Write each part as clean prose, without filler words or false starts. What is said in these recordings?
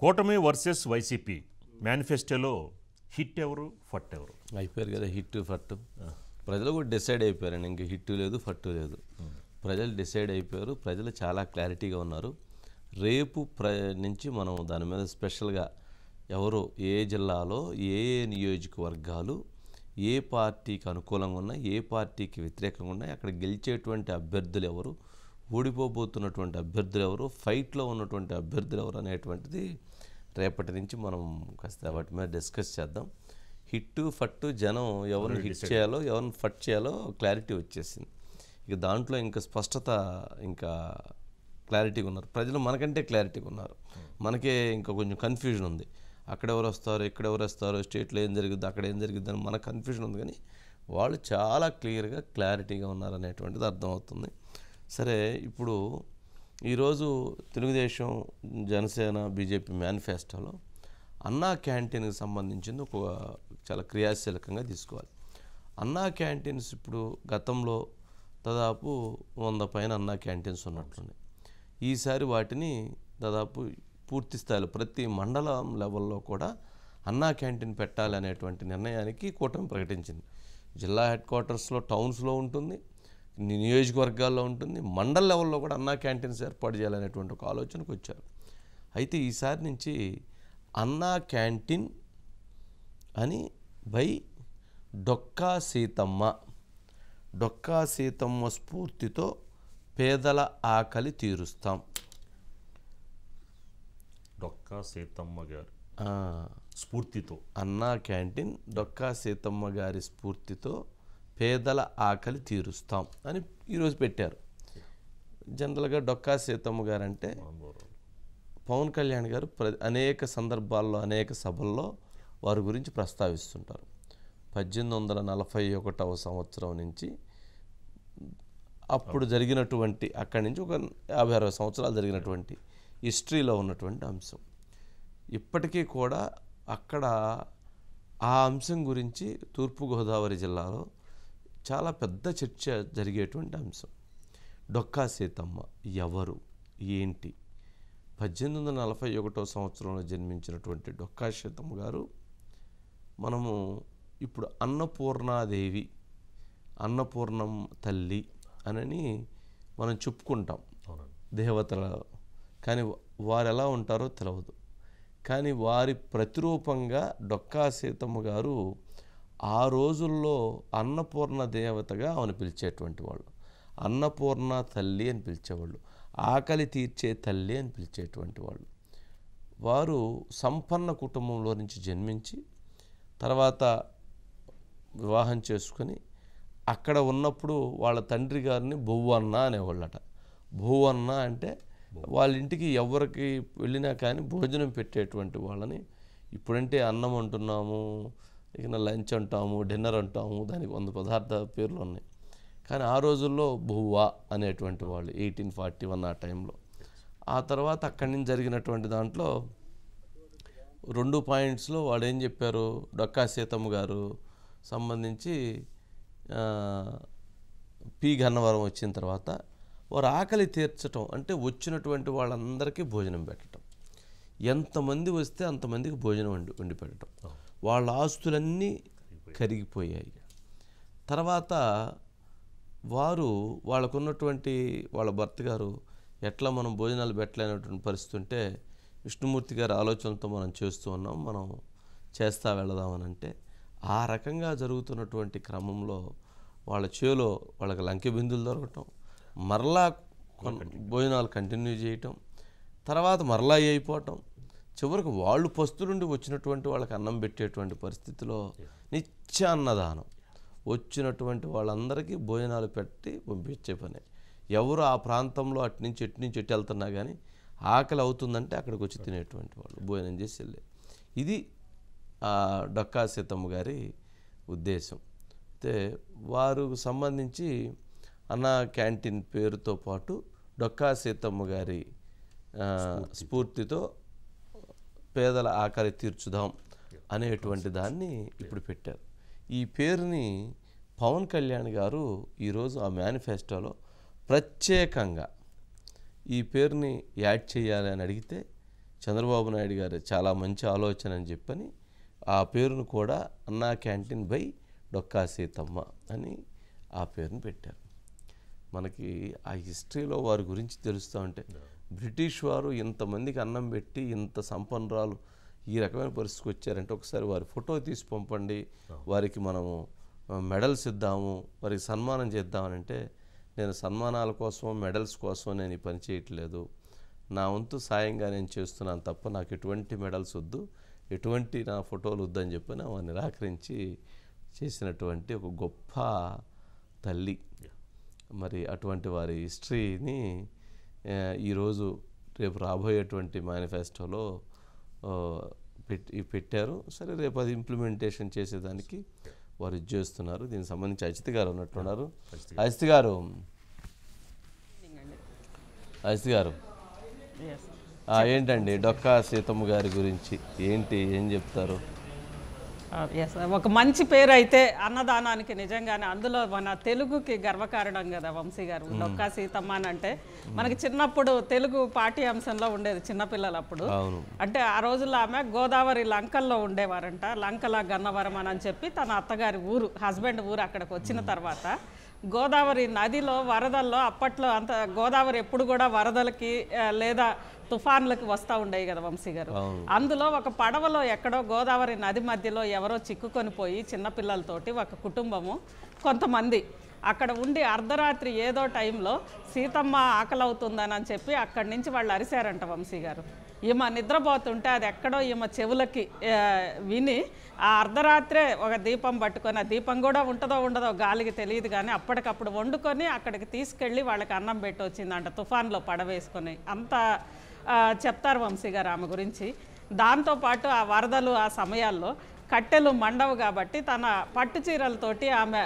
కూటమి versus YCP మేనిఫెస్టోలో hit ఎవరు ఫట్ ఎవరు అయిపోయారు కదా. హిట్ ఫట్టు ప్రజలు కూడా డిసైడ్ అయిపోయారండి. ఇంక హిట్ లేదు ఫట్టు లేదు. ప్రజలు డిసైడ్ అయిపోయారు. ప్రజలు చాలా క్లారిటీగా ఉన్నారు. రేపు నుంచి మనం దాని మీద స్పెషల్గా ఎవరు ఏ జిల్లాలో ఏ నియోజకవర్గాలు ఏ పార్టీకి అనుకూలంగా ఉన్నాయి, ఏ పార్టీకి వ్యతిరేకంగా ఉన్నాయి, అక్కడ గెలిచేటువంటి అభ్యర్థులు ఎవరు, ఓడిపోబోతున్నటువంటి అభ్యర్థులు ఎవరు, ఫైట్లో ఉన్నటువంటి అభ్యర్థులు ఎవరు అనేటువంటిది రేపటి నుంచి మనం కాస్త వాటి మీద డిస్కస్ చేద్దాం. హిట్టు ఫట్టు జనం ఎవరిని హిట్ చేయాలో ఎవరిని ఫట్ చేయాలో క్లారిటీ వచ్చేసింది. ఇక దాంట్లో ఇంకా స్పష్టత, ఇంకా క్లారిటీగా ఉన్నారు ప్రజలు. మనకంటే క్లారిటీగా ఉన్నారు. మనకే ఇంకా కొంచెం కన్ఫ్యూజన్ ఉంది. అక్కడెవరు వస్తారు, ఇక్కడెవరు వస్తారు, స్టేట్లో ఏం జరుగుద్ది, అక్కడ ఏం జరుగుద్ది అని మనకు కన్ఫ్యూజన్ ఉంది. కానీ వాళ్ళు చాలా క్లియర్గా క్లారిటీగా ఉన్నారనేటువంటిది అర్థమవుతుంది. సరే, ఇప్పుడు ఈరోజు తెలుగుదేశం, జనసేన, బీజేపీ మేనిఫెస్టోలో అన్నా క్యాంటీన్కి సంబంధించింది ఒక చాలా క్రియాశీలకంగా తీసుకోవాలి. అన్నా క్యాంటీన్స్ ఇప్పుడు గతంలో దాదాపు 100 పైన అన్నా క్యాంటీన్స్ ఉన్నట్లున్నాయి. ఈసారి వాటిని దాదాపు పూర్తి స్థాయిలో ప్రతి మండలం లెవెల్లో కూడా అన్నా క్యాంటీన్ పెట్టాలి అనేటువంటి నిర్ణయానికి కూటమి ప్రకటించింది. జిల్లా హెడ్ క్వార్టర్స్లో, టౌన్స్లో ఉంటుంది, నియోజకవర్గాల్లో ఉంటుంది, మండల లెవెల్లో కూడా అన్నా క్యాంటీన్స్ ఏర్పాటు చేయాలనేటువంటి ఒక ఆలోచనకు వచ్చారు. అయితే ఈసారి నుంచి అన్నా క్యాంటీన్ అని బై డొక్కా సీతమ్మ, డొక్కా సీతమ్మ స్ఫూర్తితో పేదల ఆకలి తీరుస్తాం. డొక్కా సీతమ్మ గారి స్ఫూర్తితో అన్నా క్యాంటీన్ డొక్కా సీతమ్మ గారి స్ఫూర్తితో పేదల ఆకలి తీరుస్తాం అని ఈరోజు పెట్టారు. జనరల్గా డొక్కా సీతమ్మ గారు అంటే పవన్ కళ్యాణ్ గారు అనేక సందర్భాల్లో, అనేక సభల్లో వారి గురించి ప్రస్తావిస్తుంటారు. 1841వ సంవత్సరం నుంచి అప్పుడు జరిగినటువంటి, అక్కడి నుంచి ఒక 50-60 సంవత్సరాలు జరిగినటువంటి హిస్టరీలో ఉన్నటువంటి అంశం. ఇప్పటికీ కూడా అక్కడ ఆ అంశం గురించి తూర్పుగోదావరి జిల్లాలో చాలా పెద్ద చర్చ జరిగేటువంటి అంశం. డొక్కా సీతమ్మ ఎవరు, ఏంటి? 1841వ సంవత్సరంలో జన్మించినటువంటి డొక్కా సీతమ్మ గారు మనము ఇప్పుడు అన్నపూర్ణాదేవి, అన్నపూర్ణం తల్లి అని మనం చెప్పుకుంటాం దేవతల. కానీ వారు ఎలా ఉంటారో తెలియదు. కానీ వారి ప్రతిరూపంగా డొక్కా సీతమ్మ గారు ఆ రోజుల్లో అన్నపూర్ణ దేవతగా ఆమెను పిలిచేటువంటి వాళ్ళు. అన్నపూర్ణ తల్లి అని పిలిచేవాళ్ళు, ఆకలి తీర్చే తల్లి అని పిలిచేటువంటి వాళ్ళు. వారు సంపన్న కుటుంబంలో నుంచి జన్మించి తర్వాత వివాహం చేసుకొని అక్కడ ఉన్నప్పుడు వాళ్ళ తండ్రి గారిని బొవ్వన్న అనేవాళ్ళట. బొవ్వన్న అంటే వాళ్ళ ఇంటికి ఎవరికి వెళ్ళినా కానీ భోజనం పెట్టేటువంటి వాళ్ళని. ఇప్పుడంటే అన్నం అంటున్నాము, ఇక లంచ్ అంటాము, డిన్నర్ అంటాము, దానికి 100 పదార్థ పేర్లు ఉన్నాయి. కానీ ఆ రోజుల్లో బొవ్వ అనేటువంటి వాళ్ళు 1841 ఆ టైంలో. ఆ తర్వాత అక్కడి నుంచి జరిగినటువంటి దాంట్లో 2 పాయింట్స్లో వాడు ఏం చెప్పారు, డొక్కా సీతమ్మ గారు సంబంధించి పి గన్నవరం వచ్చిన తర్వాత వారు ఆకలి తీర్చటం అంటే వచ్చినటువంటి వాళ్ళందరికీ భోజనం పెట్టడం. ఎంతమంది వస్తే అంతమందికి భోజనం వండి పెట్టడం. వాళ్ళ ఆస్తులన్నీ కరిగిపోయాయి. తర్వాత వారు వాళ్ళకున్నటువంటి వాళ్ళ భర్త గారు ఎట్లా మనం భోజనాలు పెట్టలేనటువంటి పరిస్థితి ఉంటే విష్ణుమూర్తి గారి ఆలోచనలతో మనం చేస్తూ ఉన్నాం, మనం చేస్తా వెళదామని అంటే ఆ రకంగా జరుగుతున్నటువంటి క్రమంలో వాళ్ళ చేలో వాళ్ళకి లంకె బిందులు దొరకటం, మరలా భోజనాలు కంటిన్యూ చేయటం, తర్వాత మరలా అయిపోవటం, చివరికి వాళ్ళు పస్తులుండి వచ్చినటువంటి వాళ్ళకి అన్నం పెట్టేటువంటి పరిస్థితిలో నిత్య అన్నదానం వచ్చినటువంటి వాళ్ళందరికీ భోజనాలు పెట్టి పంపించే పని. ఎవరు ఆ ప్రాంతంలో అటు నుంచి ఎటు వెళ్తున్నా కానీ ఆకలి అవుతుందంటే అక్కడికి వచ్చి తినేటువంటి వాళ్ళు భోజనం చేసి వెళ్ళే. ఇది డొక్కా సీతమ్మ గారి ఉద్దేశం. అయితే వారు సంబంధించి అన్నా క్యాంటీన్ పేరుతో పాటు డొక్కా సీతమ్మ గారి స్ఫూర్తితో పేదల ఆకలి తీర్చుదాం అనేటువంటి దాన్ని ఇప్పుడు పెట్టారు. ఈ పేరుని పవన్ కళ్యాణ్ గారు ఈరోజు ఆ మేనిఫెస్టోలో ప్రత్యేకంగా ఈ పేరుని యాడ్ చేయాలి అని అడిగితే చంద్రబాబు నాయుడు గారు చాలా మంచి ఆలోచన అని చెప్పని ఆ పేరును కూడా అన్నా క్యాంటీన్ బై డొక్కా సీతమ్మ అని ఆ పేరును పెట్టారు. మనకి ఆ హిస్టరీలో వారి గురించి తెలుస్తూ ఉంటే బ్రిటిష్ వారు ఇంతమందికి అన్నం పెట్టి ఇంత సంపన్నురాలు ఈ రకమైన పరిస్థితికి వచ్చారంటే ఒకసారి వారి ఫోటో తీసి పంపండి, వారికి మనము మెడల్స్ ఇద్దాము, వారికి సన్మానం చేద్దామనంటే నేను సన్మానాల కోసం మెడల్స్ కోసం నేను ఈ పని చేయట్లేదు, నా వంతు సాయంగా నేను చేస్తున్నాను తప్ప నాకు ఎటువంటి మెడల్స్ వద్దు, ఎటువంటి నా ఫోటోలు వద్దని చెప్పి నా నిరాకరించి చేసినటువంటి ఒక గొప్ప తల్లి. మరి అటువంటి వారి హిస్టరీని ఈరోజు రేపు రాబోయేటువంటి మేనిఫెస్టోలో పెట్టారు. సరే రేపు అది ఇంప్లిమెంటేషన్ చేసేదానికి వారు ఇది చేస్తున్నారు. దీనికి సంబంధించి అజిత్ గారు ఉన్నట్టున్నారు. అజిత్ గారు ఏంటండి డొక్కా సీతమ్మ గారి గురించి ఏం చెప్తారు? ఒక మంచి పేరు అయితే అన్నదానానికి నిజంగానే అందులో మన తెలుగుకి గర్వకారణం కదా వంశీ గారు. డొక్కా సీతమ్మ అని అంటే మనకి చిన్నప్పుడు తెలుగు పాఠ్యాంశంలో ఉండేది చిన్నపిల్లలప్పుడు. అంటే ఆ రోజుల్లో ఆమె గోదావరి లంకల్లో ఉండేవారంట. లంకల గన్నవరం అని చెప్పి తన అత్తగారి ఊరు హస్బెండ్ ఊరు అక్కడికి వచ్చిన తర్వాత గోదావరి నదిలో వరదల్లో అప్పట్లో అంత గోదావరి ఎప్పుడు కూడా వరదలకి లేదా తుఫాన్లకు వస్తూ ఉండేవి కదా వంశీ గారు. అందులో ఒక పడవలో ఎక్కడో గోదావరి నది మధ్యలో ఎవరో చిక్కుకొని పోయి చిన్నపిల్లలతోటి ఒక కుటుంబము కొంతమంది అక్కడ ఉండి అర్ధరాత్రి ఏదో టైంలో సీతమ్మ ఆకలి అవుతుందని చెప్పి అక్కడి నుంచి వాళ్ళు అరిశారంట వంశీ గారు. ఈమె నిద్రపోతుంటే అది ఎక్కడో ఈమె చెవులకి విని ఆ అర్ధరాత్రే ఒక దీపం పట్టుకొని, ఆ దీపం కూడా ఉంటుందో ఉండదో గాలికి తెలియదు కానీ అప్పటికప్పుడు వండుకొని అక్కడికి తీసుకెళ్ళి వాళ్ళకి అన్నం పెట్టి వచ్చిందంట తుఫాన్లో పడవేసుకొని. అంత చెప్తారు వంశీ గారు ఆమె గురించి. దాంతోపాటు ఆ వరదలు ఆ సమయాల్లో కట్టెలు మండవు కాబట్టి తన పట్టు చీరలతోటి ఆమె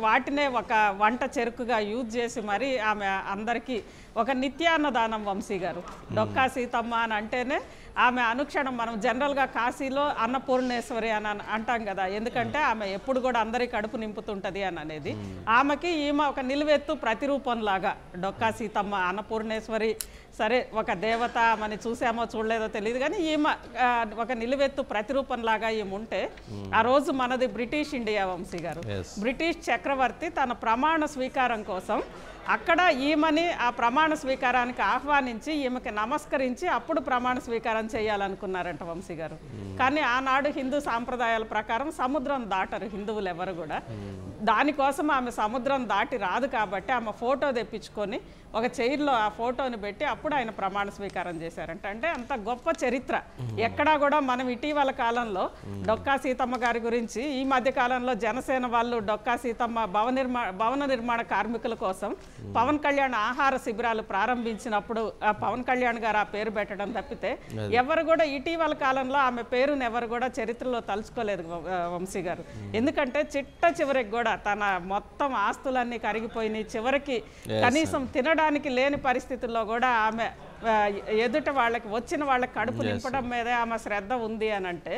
వాటినే ఒక వంట చెరుకుగా యూజ్ చేసి మరి ఆమె అందరికీ ఒక నిత్యాన్నదానం వంశీ గారు. డొక్కా సీతమ్మ అని అంటేనే ఆమె అనుక్షణం మనం జనరల్గా కాశీలో అన్నపూర్ణేశ్వరి అని అంటాం కదా, ఎందుకంటే ఆమె ఎప్పుడు కూడా అందరి కడుపు నింపుతుంటుంది అని అనేది. ఆమెకి ఈమె ఒక నిలువెత్తు ప్రతిరూపంలాగా డొక్కా సీతమ్మ అన్నపూర్ణేశ్వరి సరే ఒక దేవత అని చూసామో చూడలేదో తెలియదు కానీ ఈమె ఒక నిలువెత్తు ప్రతిరూపంలాగా ఈమె ఉంటే ఆ రోజు మనది బ్రిటిష్ ఇండియా వంశీ గారు. బ్రిటిష్ చక్రవర్తి తన ప్రమాణ స్వీకారం కోసం అక్కడ ఈమెని ఆ ప్రమాణ స్వీకారానికి ఆహ్వానించి ఈమెకి నమస్కరించి అప్పుడు ప్రమాణ స్వీకారం చేయాలనుకున్నారంట వంశీ గారు. కానీ ఆనాడు హిందూ సాంప్రదాయాల ప్రకారం సముద్రం దాటరు హిందువులు ఎవరు కూడా. దానికోసం ఆమె సముద్రం దాటి రాదు కాబట్టి ఆమె ఫోటో తెప్పించుకొని ఒక చైర్లో ఆ ఫోటోని పెట్టి అప్పుడు ఆయన ప్రమాణ స్వీకారం చేశారంట. అంటే అంత గొప్ప చరిత్ర. ఎక్కడా కూడా మనం ఇటీవల కాలంలో డొక్కా సీతమ్మ గారి గురించి ఈ మధ్య కాలంలో జనసేన వాళ్ళు డొక్కా సీతమ్మ భవన నిర్మాణ కార్మికుల కోసం పవన్ కళ్యాణ్ ఆహార శిబిరాలు ప్రారంభించినప్పుడు పవన్ కళ్యాణ్ గారు ఆ పేరు పెట్టడం తప్పితే ఎవరు కూడా ఇటీవల కాలంలో ఆమె పేరును ఎవరు కూడా చరిత్రలో తలుచుకోలేదు వంశీ గారు. ఎందుకంటే చివరికి కూడా తన మొత్తం ఆస్తులన్నీ కరిగిపోయినాయి. చివరికి కనీసం తినడానికి లేని పరిస్థితుల్లో కూడా ఆమె ఎదుట వాళ్ళకి వచ్చిన వాళ్ళకి కడుపు నింపడం మీదే ఆమె శ్రద్ధ ఉంది అని అంటే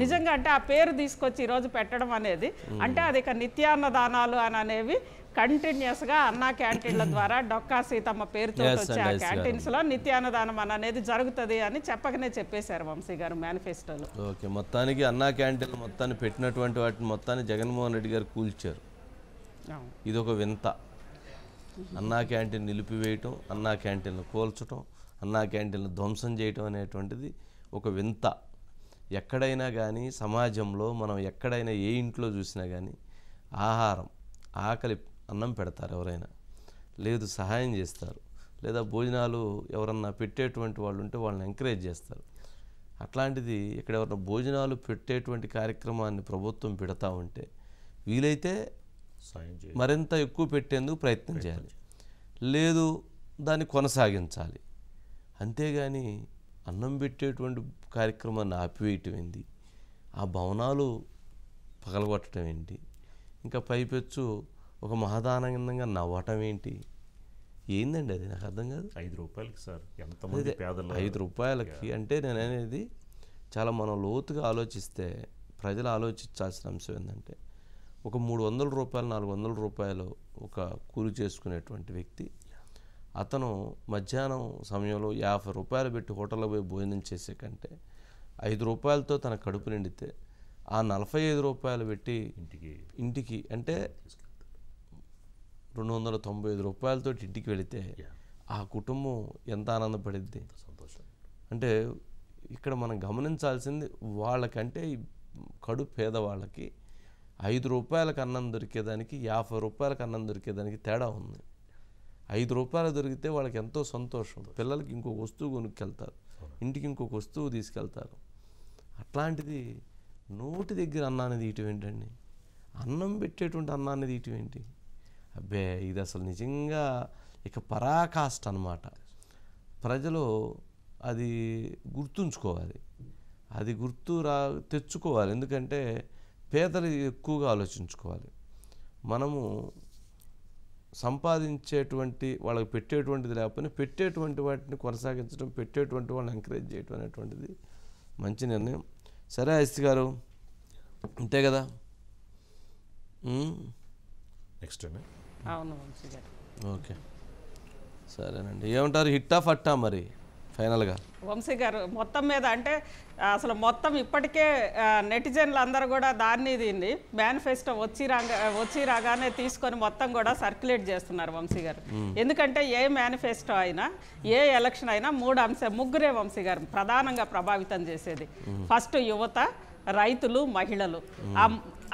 నిజంగా అంటే ఆ పేరు తీసుకొచ్చి ఈరోజు పెట్టడం అనేది అంటే అది ఇక నిత్యాన్నదానాలు అని అనేవి కంటిన్యూస్గా అన్నా క్యాంటీన్ల ద్వారా డొక్కా సీతమ్మ పేరుతో వచ్చే ఆ క్యాంటీన్స్లో నిత్యాన్నదానం అనేది జరుగుతుంది అని చెప్పకనే చెప్పేశారు వంశీ గారు మేనిఫెస్టోలో. ఓకే, మొత్తానికి అన్నా క్యాంటీన్లు మొత్తాన్ని పెట్టినటువంటి వాటిని మొత్తాన్ని జగన్మోహన్ రెడ్డి గారు కూల్చారు. ఇది ఒక వింత. అన్నా క్యాంటీన్ నిలిపివేయటం, అన్నా క్యాంటీన్లు కూల్చటం, అన్నా క్యాంటీన్లు ధ్వంసం చేయటం అనేటువంటిది ఒక వింత. ఎక్కడైనా కానీ సమాజంలో మనం ఎక్కడైనా ఏ ఇంట్లో చూసినా కానీ ఆహారం ఆకలి అన్నం పెడతారు, ఎవరైనా లేదు సహాయం చేస్తారు, లేదా భోజనాలు ఎవరన్నా పెట్టేటువంటి వాళ్ళు ఉంటే వాళ్ళని ఎంకరేజ్ చేస్తారు. అట్లాంటిది ఇక్కడ ఎవరన్నా భోజనాలు పెట్టేటువంటి కార్యక్రమాన్ని ప్రభుత్వం పెడతా ఉంటే వీలైతే మరింత ఎక్కువ పెట్టేందుకు ప్రయత్నం చేయాలి, లేదు దాన్ని కొనసాగించాలి. అంతేగాని అన్నం పెట్టేటువంటి కార్యక్రమాన్ని ఆపివేయటం ఏంటి, ఆ భవనాలు పగలగొట్టడం ఏంటి, ఇంకా పైపెచ్చు ఒక మహదానందంగా నవ్వటం ఏంటి, ఏందండి అది నాకు అర్థం కాదు. 5 రూపాయలకి సార్ ఎంతమంది పేదలు 5 రూపాయలకి అంటే నేను అనేది చాలా మనం లోతుగా ఆలోచిస్తే ప్రజలు ఆలోచించాల్సిన అంశం ఏంటంటే ఒక 300 రూపాయలు 400 రూపాయలు ఒక కూలి చేసుకునేటువంటి వ్యక్తి అతను మధ్యాహ్నం సమయంలో 50 రూపాయలు పెట్టి హోటల్లో పోయి భోజనం చేసే కంటే 5 రూపాయలతో తన కడుపు నిండితే ఆ 45 రూపాయలు పెట్టి ఇంటికి అంటే 295 రూపాయలతో ఇంటికి వెళితే ఆ కుటుంబం ఎంత ఆనందపడిద్ది. అంటే ఇక్కడ మనం గమనించాల్సింది వాళ్ళకంటే కడుపు పేదవాళ్ళకి 5 రూపాయలకు అన్నం దొరికేదానికి 50 రూపాయలకు అన్నం దొరికేదానికి తేడా ఉంది. 5 రూపాయలు దొరికితే వాళ్ళకి ఎంతో సంతోషం, పిల్లలకి ఇంకొక వస్తువు కొనుక్కెళ్తారు, ఇంటికి ఇంకొక వస్తువు తీసుకెళ్తారు. అట్లాంటిది నోటి దగ్గర అన్నాన్ని తీయటం ఏంటండి, అన్నం పెట్టేటువంటి అన్నాన్ని తీయటం ఏంటి? అబ్బే ఇది అసలు నిజంగా ఇక పరాకాష్ట అన్నమాట. ప్రజలు అది గుర్తుంచుకోవాలి, అది తెచ్చుకోవాలి. ఎందుకంటే పేదలు ఎక్కువగా ఆలోచించుకోవాలి. మనము సంపాదించేటువంటి వాళ్ళకి పెట్టేటువంటిది లేకపోయినా పెట్టేటువంటి వాటిని కొనసాగించడం, పెట్టేటువంటి వాళ్ళని ఎంకరేజ్ చేయడం అనేటువంటిది మంచి నిర్ణయం. సరే అస్తి గారు, అంతే కదా. నెక్స్ట్ అవును వంశీ గారు. ఓకే సరేనండి, ఏమంటారు, హిట్టా ఫట్టా మరి ఫైనల్గా? వంశీ గారు మొత్తం మీద అంటే అసలు మొత్తం ఇప్పటికే నెటిజన్లు అందరూ కూడా దీన్ని మేనిఫెస్టో వచ్చి రాగానే తీసుకొని మొత్తం కూడా సర్క్యులేట్ చేస్తున్నారు వంశీ గారు. ఎందుకంటే ఏ మేనిఫెస్టో అయినా ఏ ఎలక్షన్ అయినా ముగ్గురే వంశీ గారు ప్రధానంగా ప్రభావితం చేసేది. ఫస్ట్ యువత, రైతులు, మహిళలు,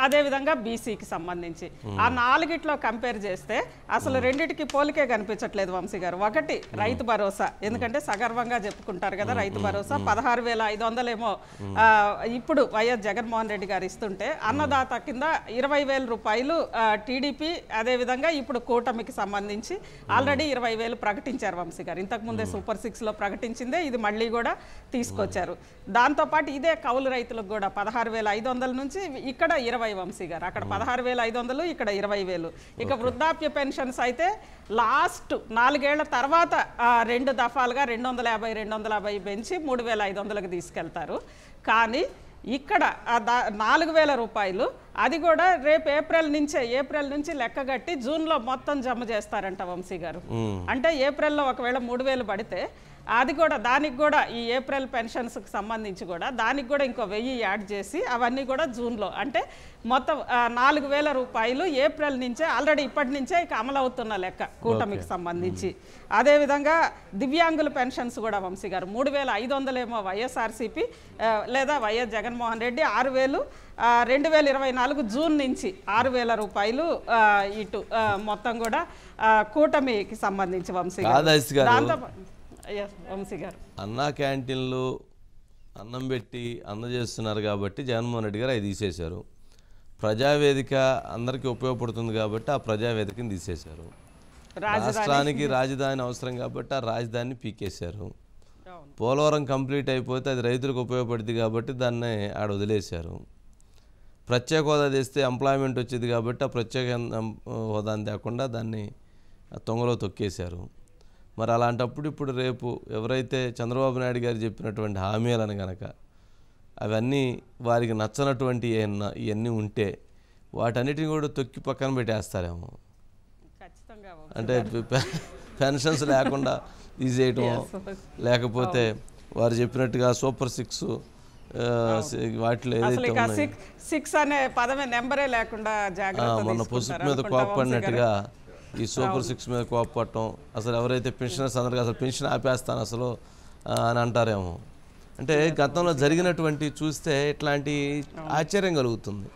అదేవిధంగా బీసీకి సంబంధించి ఆ నాలుగిట్లో కంపేర్ చేస్తే అసలు రెండిటికి పోలికే కనిపించట్లేదు వంశీ గారు. ఒకటి రైతు భరోసా, ఎందుకంటే సగర్వంగా చెప్పుకుంటారు కదా రైతు భరోసా 16,500 ఏమో ఇప్పుడు వైఎస్ జగన్మోహన్ రెడ్డి గారు ఇస్తుంటే, అన్నదాత కింద 20,000 రూపాయలు టీడీపీ, అదేవిధంగా ఇప్పుడు కూటమికి సంబంధించి ఆల్రెడీ 20,000 ప్రకటించారు వంశీ గారు. ఇంతకుముందే సూపర్ 6లో ప్రకటించిందే, ఇది మళ్ళీ కూడా తీసుకొచ్చారు. దాంతోపాటు ఇదే కౌలు రైతులకు కూడా 16,500 నుంచి ఇక్కడ 20 వంశీ గారు, అక్కడ 16,500, ఇక్కడ 20,000. ఇక వృద్ధాప్య పెన్షన్స్ అయితే లాస్ట్ 4 ఏళ్ల తర్వాత 2 దఫాలుగా 250, 250 పెంచి 3,500కి తీసుకెళ్తారు. కానీ ఇక్కడ 4,000 రూపాయలు అది కూడా రేపు ఏప్రిల్ నుంచి లెక్కగట్టి జూన్లో మొత్తం జమ చేస్తారంట వంశీ గారు. అంటే ఏప్రిల్లో ఒకవేళ 3,000 పడితే అది కూడా దానికి కూడా ఈ ఏప్రిల్ పెన్షన్స్కి సంబంధించి కూడా దానికి కూడా ఇంకో 1,000 యాడ్ చేసి అవన్నీ కూడా జూన్లో, అంటే మొత్తం 4,000 రూపాయలు ఏప్రిల్ నుంచే ఆల్రెడీ ఇప్పటి నుంచే ఇక అమలవుతున్న లెక్క కూటమికి సంబంధించి. అదేవిధంగా దివ్యాంగుల పెన్షన్స్ కూడా వంశీ గారు 3,500 ఏమో వైఎస్ఆర్సీపీ లేదా వైఎస్ జగన్మోహన్ రెడ్డి, 6,000 2024 జూన్ నుంచి 6,000 రూపాయలు ఇటు మొత్తం కూడా కూటమికి సంబంధించి వంశీ గారు. దాంతో వంశీ గారు అన్నా క్యాంటీన్లు అన్నం పెట్టి అందజేస్తున్నారు కాబట్టి జగన్మోహన్ రెడ్డి గారు అవి తీసేశారు. ప్రజావేదిక అందరికీ ఉపయోగపడుతుంది కాబట్టి ఆ ప్రజావేదికని తీసేశారు. రాష్ట్రానికి రాజధాని అవసరం కాబట్టి ఆ రాజధానిని పీకేశారు. పోలవరం కంప్లీట్ అయిపోతే అది రైతులకు ఉపయోగపడుతుంది కాబట్టి దాన్ని ఆడ వదిలేశారు. ప్రత్యేక హోదా తెస్తే ఎంప్లాయ్మెంట్ వచ్చేది కాబట్టి ఆ ప్రత్యేక హోదాని తేకుండా దాన్ని తొంగలో తొక్కేశారు. మరి అలాంటప్పుడు ఇప్పుడు రేపు ఎవరైతే చంద్రబాబు నాయుడు గారు చెప్పినటువంటి హామీలను కనుక అవన్నీ వారికి నచ్చనటువంటి ఇవన్నీ ఉంటే వాటన్నిటిని కూడా తొక్కి పక్కన పెట్టేస్తారేమో. అంటే పెన్షన్స్ లేకుండా తీసేయటం, లేకపోతే వారు చెప్పినట్టుగా సూపర్ 6 వాటిలో ఏదైతే అనే పదమే నెంబరే లేకుండా మొన్న పసుపు మీద కోపడినట్టుగా ఈ సూపర్ 6 మీద కోపడటం, అసలు ఎవరైతే పెన్షనర్స్ అందరికీ అసలు పెన్షన్ ఆపేస్తాను అసలు అని అంటారేమో. అంటే గతంలో జరిగినటువంటి చూస్తే ఇట్లాంటి ఆశ్చర్యం కలుగుతుంది,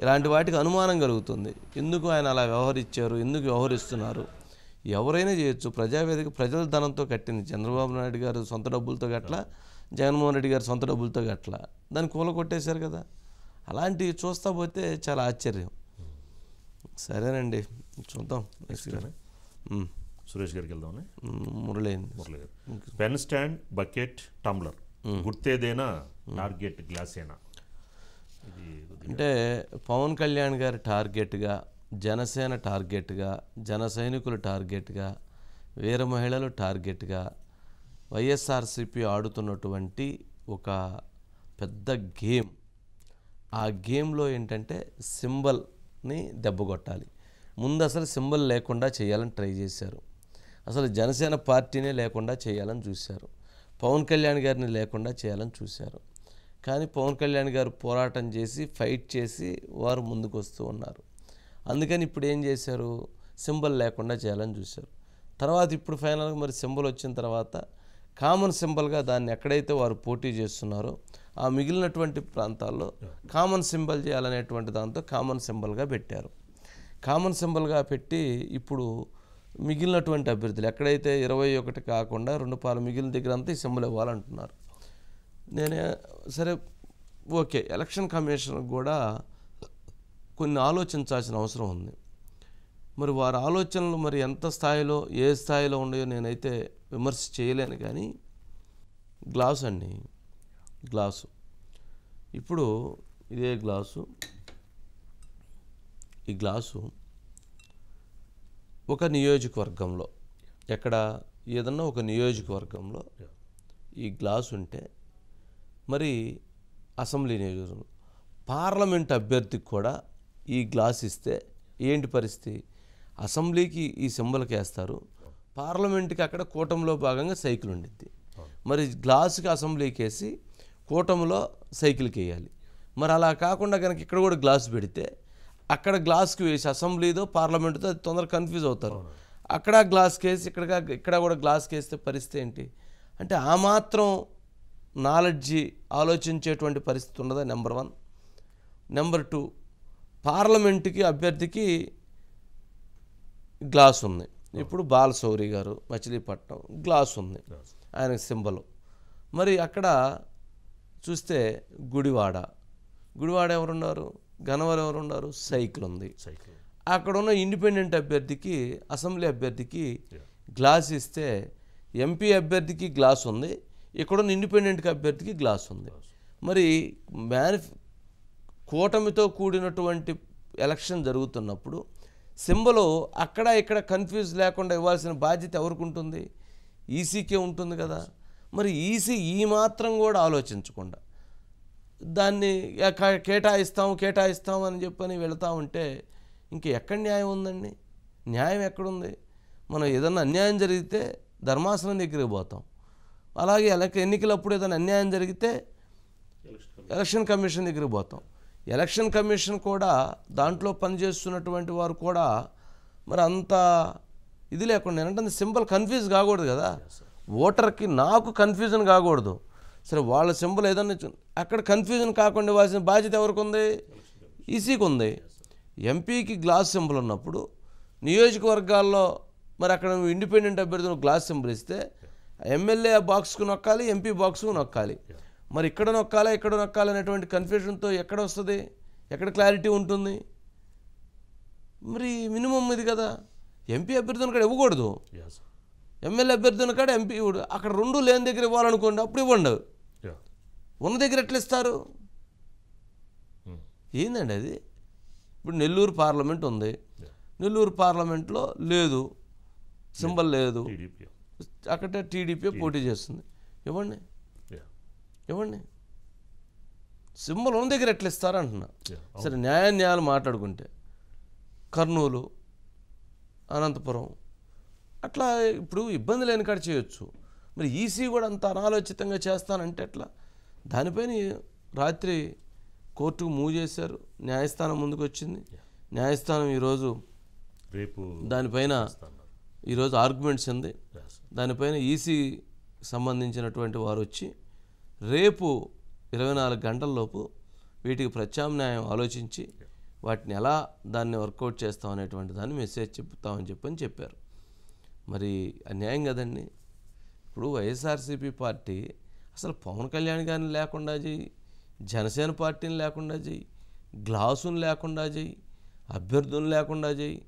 ఇలాంటి వాటికి అనుమానం కలుగుతుంది. ఎందుకు ఆయన అలా వ్యవహరించారు, ఎందుకు వ్యవహరిస్తున్నారు? ఎవరైనా చేయొచ్చు. ప్రజావేదిక ప్రజల ధనంతో కట్టింది. చంద్రబాబు నాయుడు గారు సొంత డబ్బులతో గట్లా, జగన్మోహన్ రెడ్డి గారు సొంత డబ్బులతో గట్లా దాన్ని కూల కొట్టేశారు కదా. అలాంటివి చూస్తా పోతే చాలా ఆశ్చర్యం. సరేనండి, చూద్దాం. సురేష్ గారికి వెళ్దామని. మురళి గారు, పెన్ స్టాండ్, బకెట్, టంబ్లర్ గుర్తేదేనా, టార్గెట్ గ్లాసేనా? అంటే పవన్ కళ్యాణ్ గారి టార్గెట్గా, జనసేన టార్గెట్గా, జన సైనికులు టార్గెట్గా, వీర మహిళలు టార్గెట్గా వైఎస్ఆర్సీపీ ఆడుతున్నటువంటి ఒక పెద్ద గేమ్. ఆ గేమ్లో ఏంటంటే సింబల్ని దెబ్బకొట్టాలి. ముందు అసలు సింబల్ లేకుండా చేయాలని ట్రై చేశారు. అసలు జనసేన పార్టీనే లేకుండా చేయాలని చూశారు, పవన్ కళ్యాణ్ గారిని లేకుండా చేయాలని చూశారు. కానీ పవన్ కళ్యాణ్ గారు పోరాటం చేసి ఫైట్ చేసి వారు ముందుకు వస్తూ ఉన్నారు. అందుకని ఇప్పుడు ఏం చేశారు, సింబల్ లేకుండా చేయాలని చూశారు. తర్వాత ఇప్పుడు ఫైనల్గా మరి సింబల్ వచ్చిన తర్వాత కామన్ సింబల్గా దాన్ని ఎక్కడైతే వారు పోటీ చేస్తున్నారో ఆ మిగిలినటువంటి ప్రాంతాల్లో కామన్ సింబల్ చేయాలనేటువంటి దాంతో కామన్ సింబల్గా పెట్టారు. కామన్ సింబల్గా పెట్టి ఇప్పుడు మిగిలినటువంటి అభ్యర్థులు ఎక్కడైతే 21 కాకుండా 2 పాలు మిగిలిన దగ్గర అంతా ఈ సింబల్ ఇవ్వాలంటున్నారు. నేనే సరే ఓకే, ఎలక్షన్ కమిషన్ కూడా కొన్ని ఆలోచించాల్సిన అవసరం ఉంది. మరి వారి ఆలోచనలు మరి ఎంత స్థాయిలో ఏ స్థాయిలో ఉన్నాయో నేనైతే విమర్శ చేయలేను. కానీ గ్లాసు అండి, గ్లాసు ఇప్పుడు ఇదే గ్లాసు, ఈ గ్లాసు ఒక నియోజకవర్గంలో ఎక్కడ ఏదన్నా ఒక నియోజకవర్గంలో ఈ గ్లాసు ఉంటే మరి అసెంబ్లీ నియోజకవర్గం పార్లమెంట్ అభ్యర్థికి కూడా ఈ గ్లాస్ ఇస్తే ఏంటి పరిస్థితి, అసెంబ్లీకి ఈ సింబల్కి వేస్తారు, పార్లమెంట్కి అక్కడ కూటమిలో భాగంగా సైకిల్ ఉండిద్ది. మరి గ్లాసుకి అసెంబ్లీకి వేసి కూటమిలో సైకిల్కి వేయాలి. మరి అలా కాకుండా కనుక ఇక్కడ కూడా గ్లాస్ పెడితే అక్కడ గ్లాస్కి వేసి అసెంబ్లీతో పార్లమెంటుతో అది తొందరగా కన్ఫ్యూజ్ అవుతారు. అక్కడ గ్లాస్కి వేసి ఇక్కడ కూడా గ్లాస్కి వేస్తే పరిస్థితి ఏంటి అంటే ఆ మాత్రం నాలెడ్జి ఆలోచించేటువంటి పరిస్థితి ఉండదా, నెంబర్ 1. నెంబర్ 2, పార్లమెంటుకి అభ్యర్థికి గ్లాస్ ఉంది. ఇప్పుడు బాలశౌరి గారు మచిలీపట్నం గ్లాస్ ఉంది, ఆయనకు సింబల్. మరి అక్కడ చూస్తే గుడివాడ ఎవరున్నారు, గన్నవరం ఎవరున్నారు, సైకిల్ ఉంది. అక్కడ ఉన్న ఇండిపెండెంట్ అభ్యర్థికి అసెంబ్లీ అభ్యర్థికి గ్లాస్ ఇస్తే ఎంపీ అభ్యర్థికి గ్లాస్ ఉంది, ఇక్కడున్న ఇండిపెండెంట్కి అభ్యర్థికి గ్లాస్ ఉంది. మరి కూటమితో కూడినటువంటి ఎలక్షన్ జరుగుతున్నప్పుడు సింబల్ అక్కడ ఇక్కడ కన్ఫ్యూజ్ లేకుండా ఇవ్వాల్సిన బాధ్యత ఎవరికి ఉంటుంది, ఈసీకే ఉంటుంది కదా. మరి ఈసీ ఈ మాత్రం కూడా ఆలోచించకుండా దాన్ని కేటాయిస్తాం అని చెప్పని వెళతా ఉంటే ఇంక ఎక్కడ న్యాయం ఉందండి, న్యాయం ఎక్కడుంది. మనం ఏదన్నా అన్యాయం జరిగితే ధర్మాసనం దగ్గరికి పోతాం, అలాగే ఎన్నికలప్పుడు ఏదైనా అన్యాయం జరిగితే ఎలక్షన్ కమిషన్ దగ్గరికి పోతాం. ఎలక్షన్ కమిషన్ కూడా దాంట్లో పనిచేస్తున్నటువంటి వారు కూడా మరి అంత ఇది లేకుండా ఏంటంటే సింబల్ కన్ఫ్యూజ్ కాకూడదు కదా, ఓటర్కి నాకు కన్ఫ్యూజన్ కాకూడదు. సరే వాళ్ళ సింబల్ ఏదన్నా అక్కడ కన్ఫ్యూజన్ కాకుండా ఇవ్వాల్సిన బాధ్యత ఎవరికి ఉంది, ఈసీకి ఉంది. ఎంపీకి గ్లాస్ సింబల్ ఉన్నప్పుడు నియోజకవర్గాల్లో మరి అక్కడ ఇండిపెండెంట్ అభ్యర్థులు గ్లాస్ సింబల్ ఇస్తే ఎమ్మెల్యే బాక్స్కు నొక్కాలి, ఎంపీ బాక్స్కు నొక్కాలి. మరి ఇక్కడ నొక్కాలి అనేటువంటి కన్ఫ్యూజన్తో ఎక్కడ వస్తుంది, ఎక్కడ క్లారిటీ ఉంటుంది. మరి మినిమం ఇది కదా, ఎంపీ అభ్యర్థులను కాడ ఇవ్వకూడదు, ఎమ్మెల్యే అభ్యర్థులను కాడ ఎంపీ ఇవ్వడు. అక్కడ 2 లేని దగ్గర ఇవ్వాలనుకోండి, అప్పుడు ఇవ్వండి. ఉన్న దగ్గర ఎట్లా ఇస్తారు, ఏందండి అది. ఇప్పుడు నెల్లూరు పార్లమెంట్ ఉంది, నెల్లూరు పార్లమెంట్లో లేదు, సింబల్ లేదు, అక్కడ టీడీపీ పోటీ చేస్తుంది, ఇవ్వండి. సింబల్ ఉన్న దగ్గర ఎట్లా ఇస్తారంటున్నా. సరే న్యాయాలు మాట్లాడుకుంటే కర్నూలు, అనంతపురం అట్లా ఇప్పుడు ఇబ్బంది లేని కాడ చేయొచ్చు. మరి ఈసీ కూడా అంత అనాలోచితంగా చేస్తానంటే ఎట్లా. దానిపైన రాత్రి కోర్టుకు మూవ్ చేశారు, న్యాయస్థానం ముందుకు వచ్చింది. న్యాయస్థానం ఈరోజు దానిపైన ఈరోజు ఆర్గ్యుమెంట్స్ ఉంది. దానిపైన ఈసీ సంబంధించినటువంటి వారు వచ్చి రేపు 24 గంటల్లోపు వీటికి ప్రత్యామ్నాయం ఆలోచించి వాటిని ఎలా దాన్ని వర్కౌట్ చేస్తాం అనేటువంటి దాన్ని మెసేజ్ చెప్తామని చెప్పారు. మరి అన్యాయం కదండి. ఇప్పుడు వైఎస్ఆర్సీపీ పార్టీ అసలు పవన్ కళ్యాణ్ గారిని లేకుండా చేయి, జనసేన పార్టీని లేకుండా చేయి, గ్లాసుని లేకుండా చేయి, అభ్యర్థులను లేకుండా చేయి.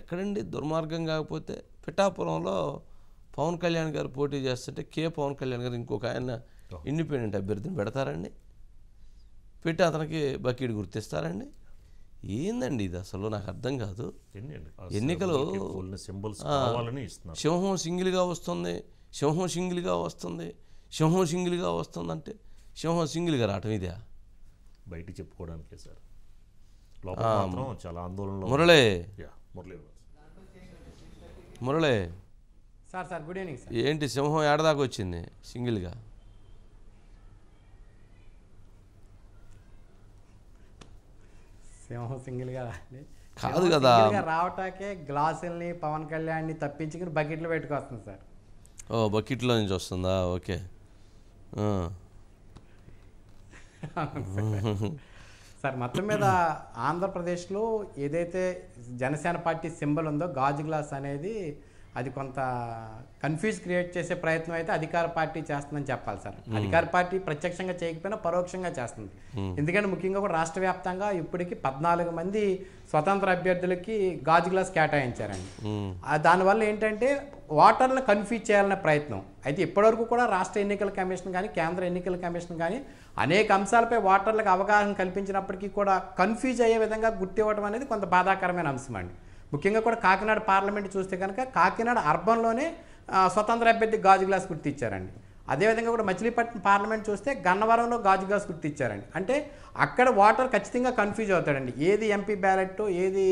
ఎక్కడండి దుర్మార్గం. కాకపోతే పిఠాపురంలో పవన్ కళ్యాణ్ గారు పోటీ చేస్తుంటే పవన్ కళ్యాణ్ గారు ఇంకొక ఆయన ఇండిపెండెంట్ అభ్యర్థిని పెడతారండి, పెట్టి అతనికి బకీడ్ గుర్తిస్తారండి. ఏందండి ఇది, అసలు నాకు అర్థం కాదు. ఎన్నికలు సింహం సింగిల్గా వస్తుంది, సింహం సింగిల్గా వస్తుందంటే సింహం సింగిల్గా రావటం ఇదే బయటికి చెప్పుకోవడానికే సార్. చాలా ఆందోళన Murali Murali sir good evening sir. ఏంటి సింహం ఏడదాకా వచ్చింది సింగిల్గా? సింహం సింగిల్గా కాదు కదా, రావటాకే గ్లాసుల్ని పవన్ కళ్యాణ్ని తప్పించుకుని బకెట్లో పెట్టుకొస్తుంది సార్. ఓ బకెట్లో నుంచి వస్తుందా? ఓకే. సార్ మొత్తం మీద ఆంధ్రప్రదేశ్లో ఏదైతే జనసేన పార్టీ సింబల్ ఉందో గాజు గ్లాస్ అనేది అది కొంత కన్ఫ్యూజ్ క్రియేట్ చేసే ప్రయత్నం అయితే అధికార పార్టీ చేస్తుందని చెప్పాలి సార్. అధికార పార్టీ ప్రత్యక్షంగా చేయకపోయినా పరోక్షంగా చేస్తుంది. ఎందుకంటే ముఖ్యంగా కూడా రాష్ట్ర వ్యాప్తంగా ఇప్పటికి 14 మంది స్వతంత్ర అభ్యర్థులకి గాజు గ్లాస్ కేటాయించారండి. దానివల్ల ఏంటంటే ఓటర్లను కన్ఫ్యూజ్ చేయాలనే ప్రయత్నం. అయితే ఇప్పటివరకు కూడా రాష్ట్ర ఎన్నికల కమిషన్ కానీ కేంద్ర ఎన్నికల కమిషన్ కానీ అనేక అంశాలపై ఓటర్లకు అవగాహన కల్పించినప్పటికీ కూడా కన్ఫ్యూజ్ అయ్యే విధంగా గుర్తివ్వడం అనేది కొంత బాధాకరమైన అంశం అండి. ముఖ్యంగా కూడా కాకినాడ పార్లమెంట్ చూస్తే కనుక కాకినాడ అర్బన్లోనే స్వతంత్ర అభ్యర్థి గాజు గ్లాస్ గుర్తిచ్చారండి. అదేవిధంగా కూడా మచిలీపట్నం పార్లమెంట్ చూస్తే గన్నవరంలో గాజు గ్లాస్ గుర్తిచ్చారండి. అంటే అక్కడ ఓటర్ ఖచ్చితంగా కన్ఫ్యూజ్ అవుతాడండి. ఏది ఎంపీ బ్యాలెట్ ఏది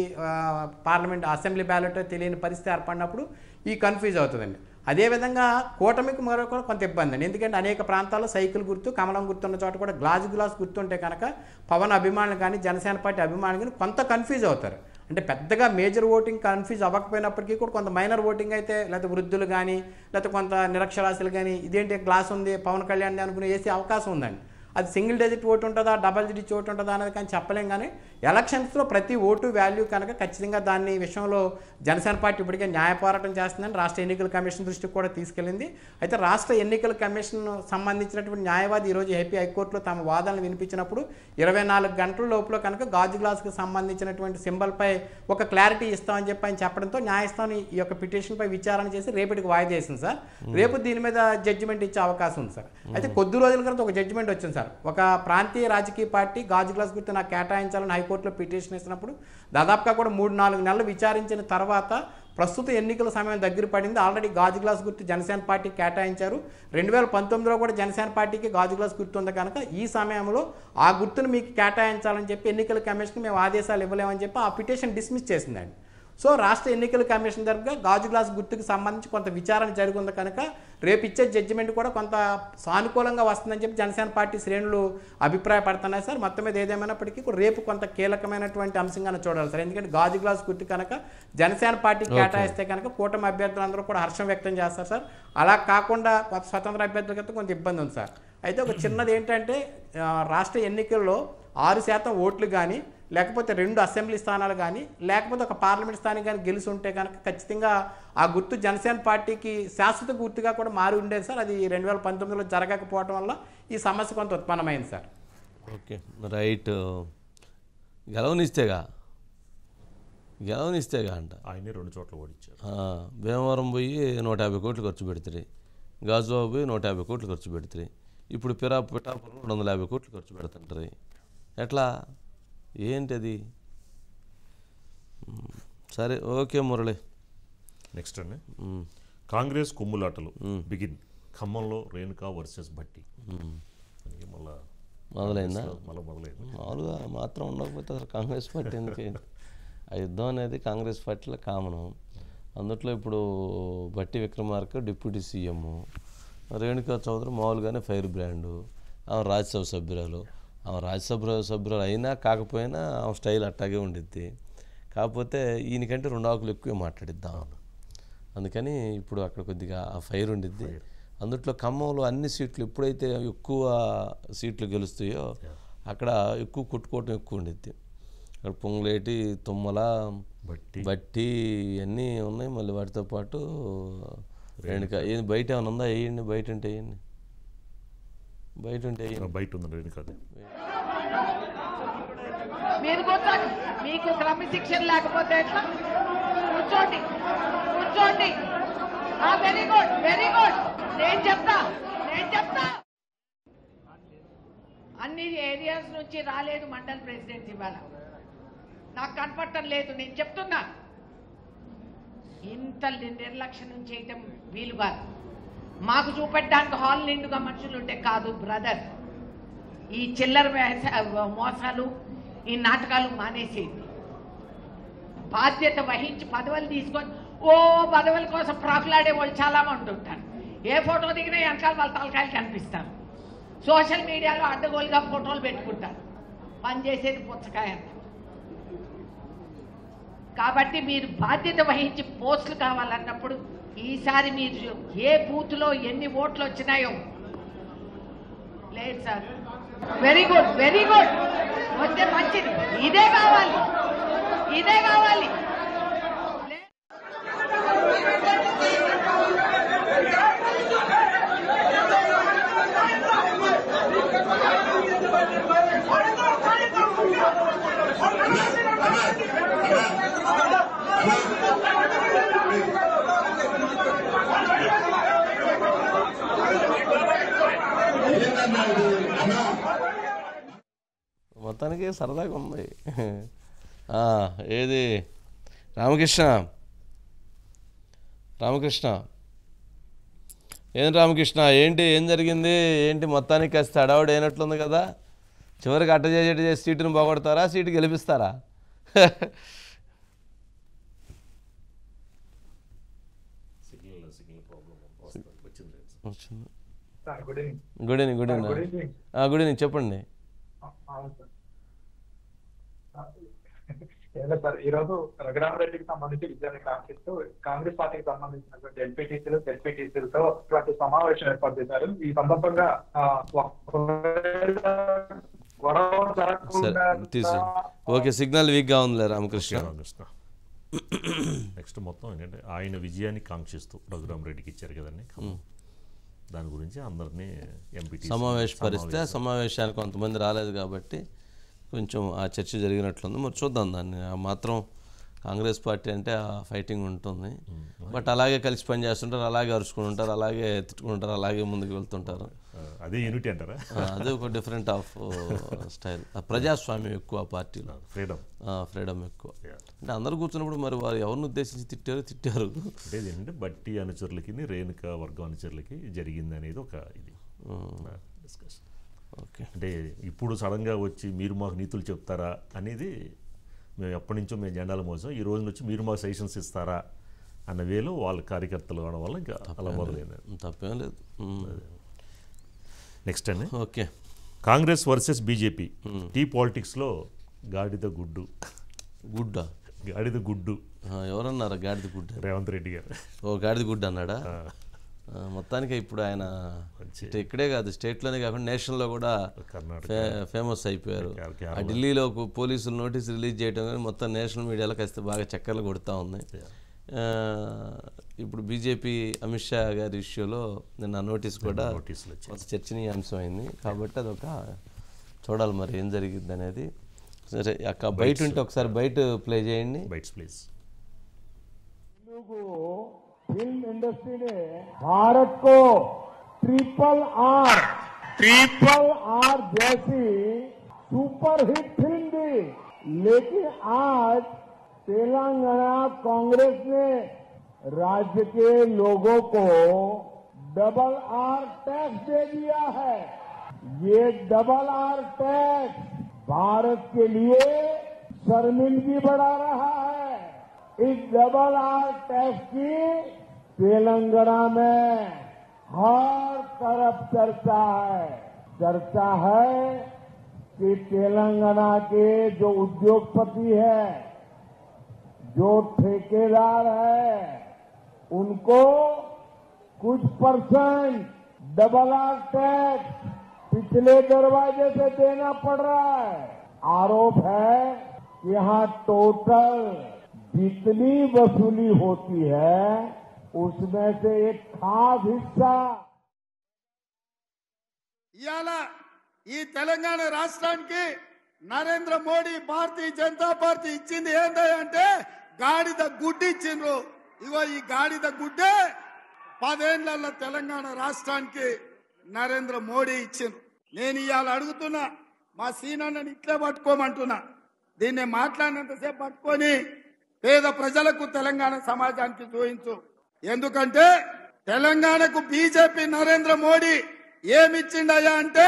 పార్లమెంట్ అసెంబ్లీ బ్యాలెట్ తెలియని పరిస్థితి ఏర్పడినప్పుడు ఈ కన్ఫ్యూజ్ అవుతుందండి. అదేవిధంగా కూటమికి మరొక కొంత ఇబ్బంది అండి. ఎందుకంటే అనేక ప్రాంతాల్లో సైకిల్ గుర్తు కమలం గుర్తున్న చోట కూడా గాజు గ్లాస్ గుర్తుంటే కనుక పవన్ అభిమానులు కానీ జనసేన పార్టీ అభిమానులు కానీ కొంత కన్ఫ్యూజ్ అవుతారు. అంటే పెద్దగా మేజర్ ఓటింగ్ కన్ఫ్యూజ్ అవ్వకపోయినప్పటికీ కూడా కొంత మైనర్ ఓటింగ్ అయితే లేకపోతే వృద్ధులు కానీ లేకపోతే కొంత నిరక్షరాస్యులు కానీ ఇదేంటి గ్లాస్ ఉంది పవన్ కళ్యాణ్ అనుకుని వేసే అవకాశం ఉందండి. అది సింగిల్ డిజిట్ ఓటు ఉంటుందా డబల్ డిజిట్ ఓటు ఉంటుందా అనేది కానీ చెప్పలేం. కానీ ఎలక్షన్స్లో ప్రతి ఓటు వాల్యూ కనుక ఖచ్చితంగా దాన్ని విషయంలో జనసేన పార్టీ ఇప్పటికే న్యాయ పోరాటం చేస్తుందని రాష్ట్ర ఎన్నికల కమిషన్ దృష్టికి కూడా తీసుకెళ్ళింది. అయితే రాష్ట్ర ఎన్నికల కమిషన్ సంబంధించినటువంటి న్యాయవాది ఈరోజు ఏపీ హైకోర్టులో తమ వాదనలు వినిపించినప్పుడు 24 గంటల లోపల కనుక గాజు గ్లాస్కి సంబంధించినటువంటి సింబల్పై ఒక క్లారిటీ ఇస్తామని చెప్పి ఆయన చెప్పడంతో న్యాయస్థానం ఈ యొక్క పిటిషన్పై విచారణ చేసి రేపటికి వాయిదా వేసింది సార్. రేపు దీని మీద జడ్జిమెంట్ ఇచ్చే అవకాశం ఉంది సార్. అయితే కొద్ది రోజుల క్రితం ఒక జడ్జిమెంట్ వచ్చింది సార్. ఒక ప్రాంతీయ రాజకీయ పార్టీ గాజు గ్లాస్ గుర్తు నాకు కేటాయించాలని హైకోర్టులో పిటిషన్ ఇచ్చినప్పుడు దాదాపుగా కూడా 3-4 నెలలు విచారించిన తర్వాత ప్రస్తుత ఎన్నికల సమయం దగ్గర పడింది. ఆల్రెడీ గాజు గ్లాస్ గుర్తు జనసేన పార్టీకి కేటాయించారు. 2019లో కూడా జనసేన పార్టీకి గాజు గ్లాస్ గుర్తు ఉంది కనుక ఈ సమయంలో ఆ గుర్తును మీకు కేటాయించాలని చెప్పి ఎన్నికల కమిషన్ మేము ఆదేశాలు ఇవ్వలేమని చెప్పి ఆ పిటిషన్ డిస్మిస్ చేసిందండి. సో రాష్ట్ర ఎన్నికల కమిషన్ తరపుగా గాజు గ్లాస్ గుర్తుకు సంబంధించి కొంత విచారణ జరుగుతుంది కనుక రేపు ఇచ్చే జడ్జిమెంట్ కూడా కొంత సానుకూలంగా వస్తుందని చెప్పి జనసేన పార్టీ శ్రేణులు అభిప్రాయపడుతున్నాయి సార్. మొత్తం మీద ఏదేమైనప్పటికీ రేపు కొంత కీలకమైనటువంటి అంశంగా చూడాలి సార్. ఎందుకంటే గాజు గ్లాస్ గుర్తు కనుక జనసేన పార్టీకి కేటాయిస్తే కనుక కూటమి అభ్యర్థులందరూ కూడా హర్షం వ్యక్తం చేస్తారు సార్. అలా కాకుండా స్వతంత్ర అభ్యర్థులకైతే కొంత ఇబ్బంది ఉంది సార్. అయితే ఒక చిన్నది ఏంటంటే రాష్ట్ర ఎన్నికల్లో 6% ఓట్లు కానీ లేకపోతే 2 అసెంబ్లీ స్థానాలు కానీ లేకపోతే ఒక పార్లమెంట్ స్థానం కానీ గెలిచి ఉంటే కనుక ఖచ్చితంగా ఆ గుర్తు జనసేన పార్టీకి శాశ్వత గుర్తుగా కూడా మారి ఉండేది సార్. అది 2019లో జరగకపోవడం వల్ల ఈ సమస్య కొంత ఉత్పన్నమైంది సార్. Okay right. గెలవనిస్తేగా అంట ఆయనే 2 చోట్ల ఓడించారు. భీమవరం పోయి 150 కోట్లు ఖర్చు పెడుతుంది, గాజువాబు పోయి 150 కోట్లు ఖర్చు పెడుతుంది, ఇప్పుడు పిఠాపురం 250 కోట్లు ఖర్చు పెడుతుంటారు. ఎట్లా ఏంటది? సరే ఓకే మురళి. నెక్స్ట్ అండి కాంగ్రెస్ కుమ్ములాటలు బిగిన్. ఖమ్మంలో రేణుకా వర్సెస్ భట్టి మళ్ళీ మొదలైందా? మొదలైంది. మామూలుగా మాత్రం ఉండకపోతే అసలు కాంగ్రెస్ పార్టీ ఎందుకు? ఆ యుద్ధం అనేది కాంగ్రెస్ పార్టీలో కామను. అందుట్లో ఇప్పుడు భట్టి విక్రమార్క డిప్యూటీ సీఎం, రేణుకా చౌదరి మామూలుగానే ఫైర్ బ్రాండు, ఆమె రాజ్యసభ సభ్యురాలు. ఆమె రాజ్యసభ సభ్యురాలు అయినా కాకపోయినా ఆమె స్టైల్ అట్టాగే ఉండిద్ది. కాకపోతే ఈయనకంటే 2 ఆకులు ఎక్కువే మాట్లాడిద్దాం. అందుకని ఇప్పుడు అక్కడ కొద్దిగా ఆ ఫైర్ ఉండిద్ది. అందుట్లో ఖమ్మంలో అన్ని సీట్లు ఎప్పుడైతే ఎక్కువ సీట్లు గెలుస్తాయో అక్కడ ఎక్కువ కొట్టుకోవటం ఎక్కువ ఉండిద్ది. అక్కడ పొంగులేటి, తుమ్మల, బట్టి ఇవన్నీ ఉన్నాయి. మళ్ళీ వాటితో పాటు రేణుక. ఏది బయట ఏమైనా ఉందా? వేయండి. బయట ఉంటే వేయండి. బయట ఉంటే బయట ఉంది రేణుక. మీరు కూర్చోండి. మీకు క్రమశిక్షణ లేకపోతే ఎట్లా? కూర్చోండి. Very good. నేను చెప్తా. అన్ని ఏరియాస్ నుంచి రాలేదు మండల ప్రెసిడెంట్ ఇవాళ. నాకు కనపడటం లేదు. నేను చెప్తున్నా ఇంత నిర్లక్ష్యం చేయటం వీలు కాదు. మాకు చూపెట్టడానికి హాల్ నిండుగా మనుషులు ఉంటే కాదు బ్రదర్. ఈ చిల్లర మోసాలు ఈ నాటకాలు మానేసేది. బాధ్యత వహించి పదవులు తీసుకొని ఓ పదవుల కోసం ప్రాకులాడే వాళ్ళు చాలా మంది ఉంటారు. ఏ ఫోటో దిగినా వెనకాల వాళ్ళ తలకాయలు కనిపిస్తారు. సోషల్ మీడియాలో అడ్డగోలుగా ఫోటోలు పెట్టుకుంటారు. పనిచేసేది పుచ్చకాయ. కాబట్టి మీరు బాధ్యత వహించి పోస్టులు కావాలన్నప్పుడు ఈసారి మీరు ఏ బూత్లో ఎన్ని ఓట్లు వచ్చినాయో లేదు sir. Very good, very good, వస్తే మంచిది. ఇదే కావాలి, ఇదే కావాలి. మొత్తానికి సరదాగా ఉంది. ఏది రామకృష్ణ ఏంటి, ఏం జరిగింది ఏంటి? మొత్తానికి కాస్త అడావుడు అయినట్లుంది కదా. చివరికి అట్ట చేసి సీటును పోగొడతారా, సీటు గెలిపిస్తారా? గుడ్ ఈవినింగ్ చెప్పండి. సార్, ఈరోజు రఘురామరెడ్డికి సంబంధించి విజయాన్ని కాంక్షిస్తూ కాంగ్రెస్ పార్టీకి సంబంధించినటువంటి ఎంపీటీసీలు జెడ్పీటీసీలతో ఇటువంటి సమావేశం ఏర్పాటు చేశారు. ఈ సందర్భంగా ఓకే, సిగ్నల్ వీక్ గా ఉందిలే రామకృష్ణ. నెక్స్ట్ మొత్తం ఏంటంటే ఆయన విజయాన్ని కాంక్షిస్తూ రఘురామరెడ్డికి ఇచ్చారు కదండి, దాని గురించి అందరినీ సమావేశపరిస్తే ఆ సమావేశానికి కొంతమంది రాలేదు కాబట్టి కొంచెం ఆ చర్చ జరిగినట్లుంది. మరి చూద్దాం దాన్ని. ఆ మాత్రం కాంగ్రెస్ పార్టీ అంటే ఆ ఫైటింగ్ ఉంటుంది. బట్ అలాగే కలిసి పనిచేస్తుంటారు, అలాగే అరుచుకుని ఉంటారు, అలాగే తిట్టుకుంటారు, అలాగే ముందుకు వెళ్తుంటారు. అదే యూనిటీ అంటారా? అదే ఒక డిఫరెంట్ ఆఫ్ స్టైల్. ప్రజాస్వామ్యం ఎక్కువ పార్టీలో, ఫ్రీడమ్ ఎక్కువ. అంటే అందరూ కూర్చున్నప్పుడు మరి వారు ఎవరిని ఉద్దేశించి తిట్టారు అంటే ఏంటంటే బట్టి అనుచరులకి రేణుక వర్గం అనుచరులకి జరిగింది అనేది ఒక ఇది డిస్కషన్. ఓకే, అంటే ఇప్పుడు సడన్గా వచ్చి మీరు మాకు నీతులు చెప్తారా అనేది మేము ఎప్పటి నుంచో మేము జెండాల మోసం, ఈ రోజు నుంచి మీరు మాకు సజెషన్స్ ఇస్తారా అన్న వేలో వాళ్ళ కార్యకర్తలు అవడం వల్ల ఇంకా అలా మొదలైంది. తప్పేం లేదు. నెక్స్ట్ అండి, ఓకే, కాంగ్రెస్ వర్సెస్ బీజేపీ టీ పాలిటిక్స్లో గాడిద గుడ్డు. గాడిద గుడ్డు ఎవరన్నారా? గాడిద గుడ్డు రేవంత్ రెడ్డి గారు. ఓ గాడిద గుడ్డు అన్నాడా? మొత్తానికి ఇప్పుడు ఆయన ఇక్కడే కాదు, స్టేట్లోనే కాకుండా నేషనల్లో కూడా ఫేమస్ అయిపోయారు. ఆ ఢిల్లీలో పోలీసులు నోటీస్ రిలీజ్ చేయడం కానీ మొత్తం నేషనల్ మీడియాలో కాస్త బాగా చక్కర్లు కొడుతూ ఉంది. ఇప్పుడు బీజేపీ అమిత్ షా గారి ఇష్యూలో నిన్న నోటీస్ కూడా చర్చనీయాంశం అయింది. కాబట్టి అదొక చూడాలి మరి ఏం జరిగింది అనేది. సరే, అక్క బయట ఉంటే ఒకసారి బయట ప్లే చేయండి. Bytes please. फिल्म इंडस्ट्री ने भारत को ट्रिपल आर जैसी सुपरहिट फिल्म दी, लेकिन आज तेलंगाना कांग्रेस ने राज्य के लोगों को डबल आर टैक्स दे दिया है। ये डबल आर टैक्स भारत के लिए शर्मिंदगी बढ़ा रहा है। इस डबल आर टैक्स की तेलंगाना में हर तरफ चर्चा है कि तेलंगाना के जो उद्योगपति है, जो ठेकेदार है, उनको कुछ परसेंट डबल आर टैक्स पिछले दरवाजे से देना पड़ रहा है। आरोप है कि यहाँ टोटल जितनी वसूली होती है उसमें से एक खास हिस्सा ఇవాళ ఈ తెలంగాణ రాష్ట్రానికి నరేంద్ర మోడీ భారతీయ జనతా పార్టీ ఇచ్చింది ఏంటంటే గాడిద గుడ్డు ఇచ్చిండ్రు. ఇగో ఈ గాడిద గుడ్డే 10 ఏళ్ల తెలంగాణ రాష్ట్రానికి నరేంద్ర మోడీ ఇచ్చిండ్రు. నేను ఇవాళ అడుగుతున్నా, మా సీనన్నని ఇట్లే పట్టుకోమంటున్నా. దీన్ని మాట్లాడినంతసేపు పట్టుకొని పేద ప్రజలకు తెలంగాణ సమాజానికి చూపించు. ఎందుకంటే తెలంగాణకు బీజేపీ నరేంద్ర మోడీ ఏమిచ్చిండయా అంటే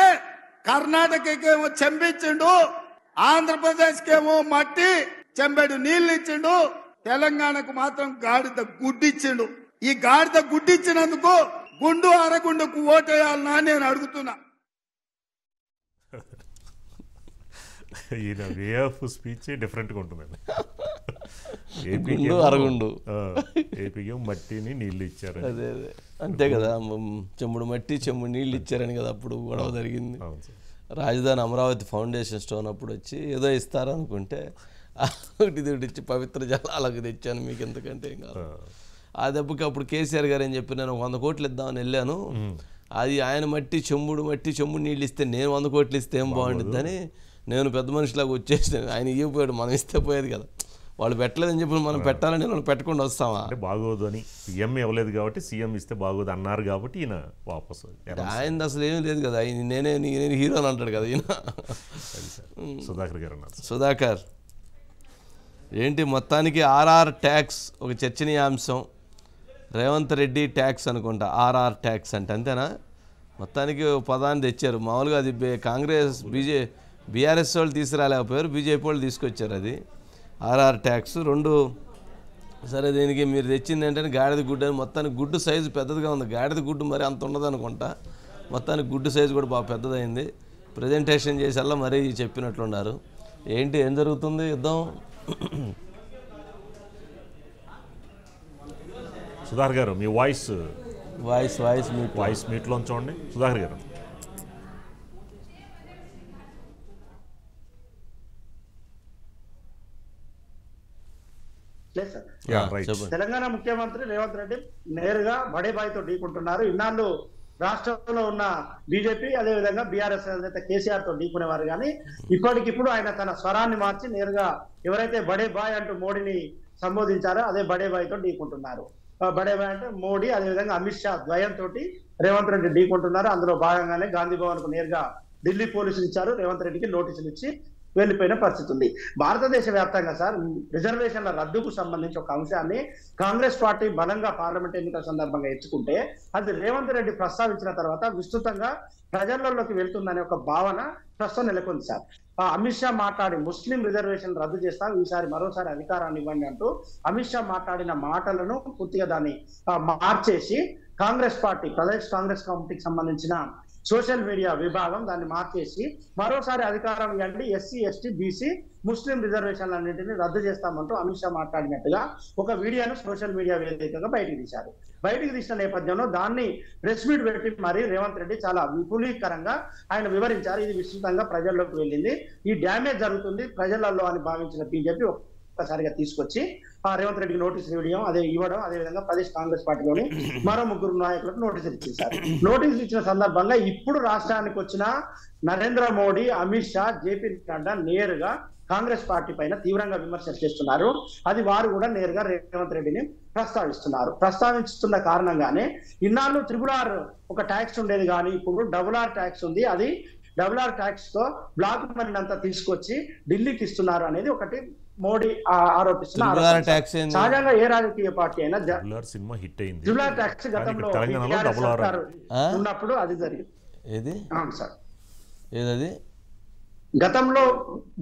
కర్ణాటకకేమో చెంబిచ్చిండు, ఆంధ్రప్రదేశ్కేమో మట్టి చెంబెడు నీళ్లు ఇచ్చిండు, తెలంగాణకు మాత్రం గాడిద గుడ్డిచ్చిండు. ఈ గాడిద గుడ్డిచ్చినందుకు గుండు అరగుండుకు ఓటేయాలనా నేను అడుగుతున్నా. ఈయన వే ఆఫ్ స్పీచ్ డిఫరెంట్గా ఉంటుందండి. అరగుండు ఏపీకి మట్టిని నీళ్ళు ఇచ్చారు. అదే అదే అంతే కదా, చెంబుడు మట్టి చెంబుడు నీళ్ళు ఇచ్చారని కదా అప్పుడు గొడవ జరిగింది. రాజధాని అమరావతి ఫౌండేషన్ స్టోన్ అప్పుడు వచ్చి ఏదో ఇస్తారనుకుంటే ఒకటి ఇచ్చి పవిత్ర జలాలకు తెచ్చాను మీకు ఎందుకంటే ఏం కాదు. ఆ దెబ్బకి అప్పుడు కేసీఆర్ గారు ఏం చెప్పి నేను 100 కోట్లు ఇద్దామని వెళ్ళాను, అది ఆయన చెంబుడు నీళ్ళు ఇస్తే నేను 100 కోట్లు ఇస్తే ఏం బాగుంటుందని నేను పెద్ద మనిషిలాగా వచ్చేసాను. ఆయన ఇవ్వపోయాడు, మనం ఇస్తే పోయేది కదా. వాళ్ళు పెట్టలేదని చెప్పి మనం పెట్టాలని మనం పెట్టకుండా వస్తామా? అంటే బాగోదు అని సీఎం ఇవ్వలేదు కాబట్టి సీఎం ఇస్తే బాగోదు అన్నారు కాబట్టి ఈయన వాపసు. ఆయన అసలు ఏమీ లేదు కదా, నేను హీరో అని అంటాడు కదా ఈయన. సుధాకర్ గారు అన్నారు. సుధాకర్ ఏంటి మొత్తానికి ఆర్ఆర్ ట్యాక్స్ ఒక చర్చనీయాంశం. రేవంత్ రెడ్డి ట్యాక్స్ అనుకుంటా, ఆర్ఆర్ ట్యాక్స్ అంటే అంతేనా? మొత్తానికి పదాన్ని తెచ్చారు. మామూలుగా అది కాంగ్రెస్ బీఆర్ఎస్ వాళ్ళు తీసుకురాలేకపోయారు, బీజేపీ వాళ్ళు తీసుకొచ్చారు అది ఆర్ఆర్ ట్యాక్స్ రెండు. సరే దీనికి మీరు తెచ్చింది ఏంటంటే గాడిద గుడ్డు అని. మొత్తానికి గుడ్డు సైజు పెద్దదిగా ఉంది. గాడిద గుడ్డు మరి అంత ఉండదు అనుకుంటా, మొత్తానికి గుడ్డు సైజు కూడా బాగా పెద్దదైంది. ప్రజెంటేషన్ చేసేలా మరీ చెప్పినట్లున్నారు. ఏంటి ఏం జరుగుతుంది యుద్ధం? సుధాకర్ గారు మీ వాయిస్ మీట్లో చూడండి. సుధాకర్ గారు తెలంగాణ ముఖ్యమంత్రి రేవంత్ రెడ్డి నేరుగా బడేబాయితో ఢీకుంటున్నారు. ఇన్నాళ్ళు రాష్ట్రంలో ఉన్న బీజేపీ అదేవిధంగా బీఆర్ఎస్ కేసీఆర్ తో ఢీకునేవారు, కానీ ఇప్పటికిప్పుడు ఆయన తన స్వరాన్ని మార్చి నేరుగా ఎవరైతే బడేబాయ్ అంటూ మోడీని సంబోధించారో అదే బడేబాయితో ఢీకుంటున్నారు. బడేబాయ్ అంటే మోడీ, అదేవిధంగా అమిత్ షా ద్వయంతో రేవంత్ రెడ్డి ఢీకుంటున్నారు. అందులో భాగంగానే గాంధీ భవన్ కు నేరుగా ఢిల్లీ పోలీసులు ఇచ్చారు, రేవంత్ రెడ్డికి నోటీసులు ఇచ్చి వెళ్లిపోయిన పరిస్థితి ఉంది. భారతదేశ వ్యాప్తంగా సార్ రిజర్వేషన్ల రద్దుకు సంబంధించి ఒక అంశాన్ని కాంగ్రెస్ పార్టీ బలంగా పార్లమెంట్ ఎన్నికల సందర్భంగా ఎంచుకుంటే అది రేవంత్ రెడ్డి ప్రస్తావించిన తర్వాత విస్తృతంగా ప్రజలలోకి వెళ్తుందనే ఒక భావన ప్రస్తుతం నెలకొంది సార్. అమిత్ షా మాట్లాడి ముస్లిం రిజర్వేషన్ రద్దు చేస్తాం, ఈసారి మరోసారి అధికారాన్ని ఇవ్వండి అంటూ అమిత్ షా మాట్లాడిన మాటలను పూర్తిగా దాన్ని మార్చేసి కాంగ్రెస్ పార్టీ ప్రదేశ్ కాంగ్రెస్ కమిటీకి సంబంధించిన సోషల్ మీడియా విభాగం దాన్ని మార్చేసి మరోసారి అధికారం ఇవ్వండి, ఎస్సీ ఎస్టీ బీసీ ముస్లిం రిజర్వేషన్లన్నింటినీ రద్దు చేస్తామంటూ అమిత్ షా మాట్లాడినట్టుగా ఒక వీడియోను సోషల్ మీడియా వేదికగా బయటికి తీశారు. బయటికి తీసిన నేపథ్యంలో దాన్ని ప్రెస్ మీట్ పెట్టి మరి రేవంత్ రెడ్డి చాలా విపులీకరంగా ఆయన వివరించారు. ఇది విస్తృతంగా ప్రజల్లోకి వెళ్ళింది, ఈ డ్యామేజ్ జరుగుతుంది ప్రజలలో అని భావించిన బీజేపీ ఒక్కసారిగా తీసుకొచ్చి రేవంత్ రెడ్డికి నోటీసులు ఇవ్వడం, అదేవిధంగా ప్రదేశ్ కాంగ్రెస్ పార్టీలోని మరో 3 నాయకులకు నోటీసులు ఇచ్చేశారు. నోటీసులు ఇచ్చిన సందర్భంగా ఇప్పుడు రాష్ట్రానికి వచ్చిన నరేంద్ర మోడీ, అమిత్ షా, జేపీ నడ్డా నేరుగా కాంగ్రెస్ పార్టీ పైన తీవ్రంగా విమర్శలు చేస్తున్నారు. అది వారు కూడా నేరుగా రేవంత్ రెడ్డిని ప్రస్తావిస్తున్న కారణంగానే ఇన్నాళ్ళు RRR ఒక ట్యాక్స్ ఉండేది, కానీ ఇప్పుడు RRR ట్యాక్స్ ఉంది. అది RRR ట్యాక్స్ తో బ్లాక్ మనీ అంతా తీసుకొచ్చి ఢిల్లీకి ఇస్తున్నారు అనేది ఒకటి మోడీ ఆరోపిస్తున్నారు. సహజంగా ఏ రాజకీయ పార్టీ అయినా సినిమా హిట్ అయింది. RRR ట్యాక్స్ గతంలో ఉన్నప్పుడు అది జరిగింది. అవును సార్, ఏదది గతంలో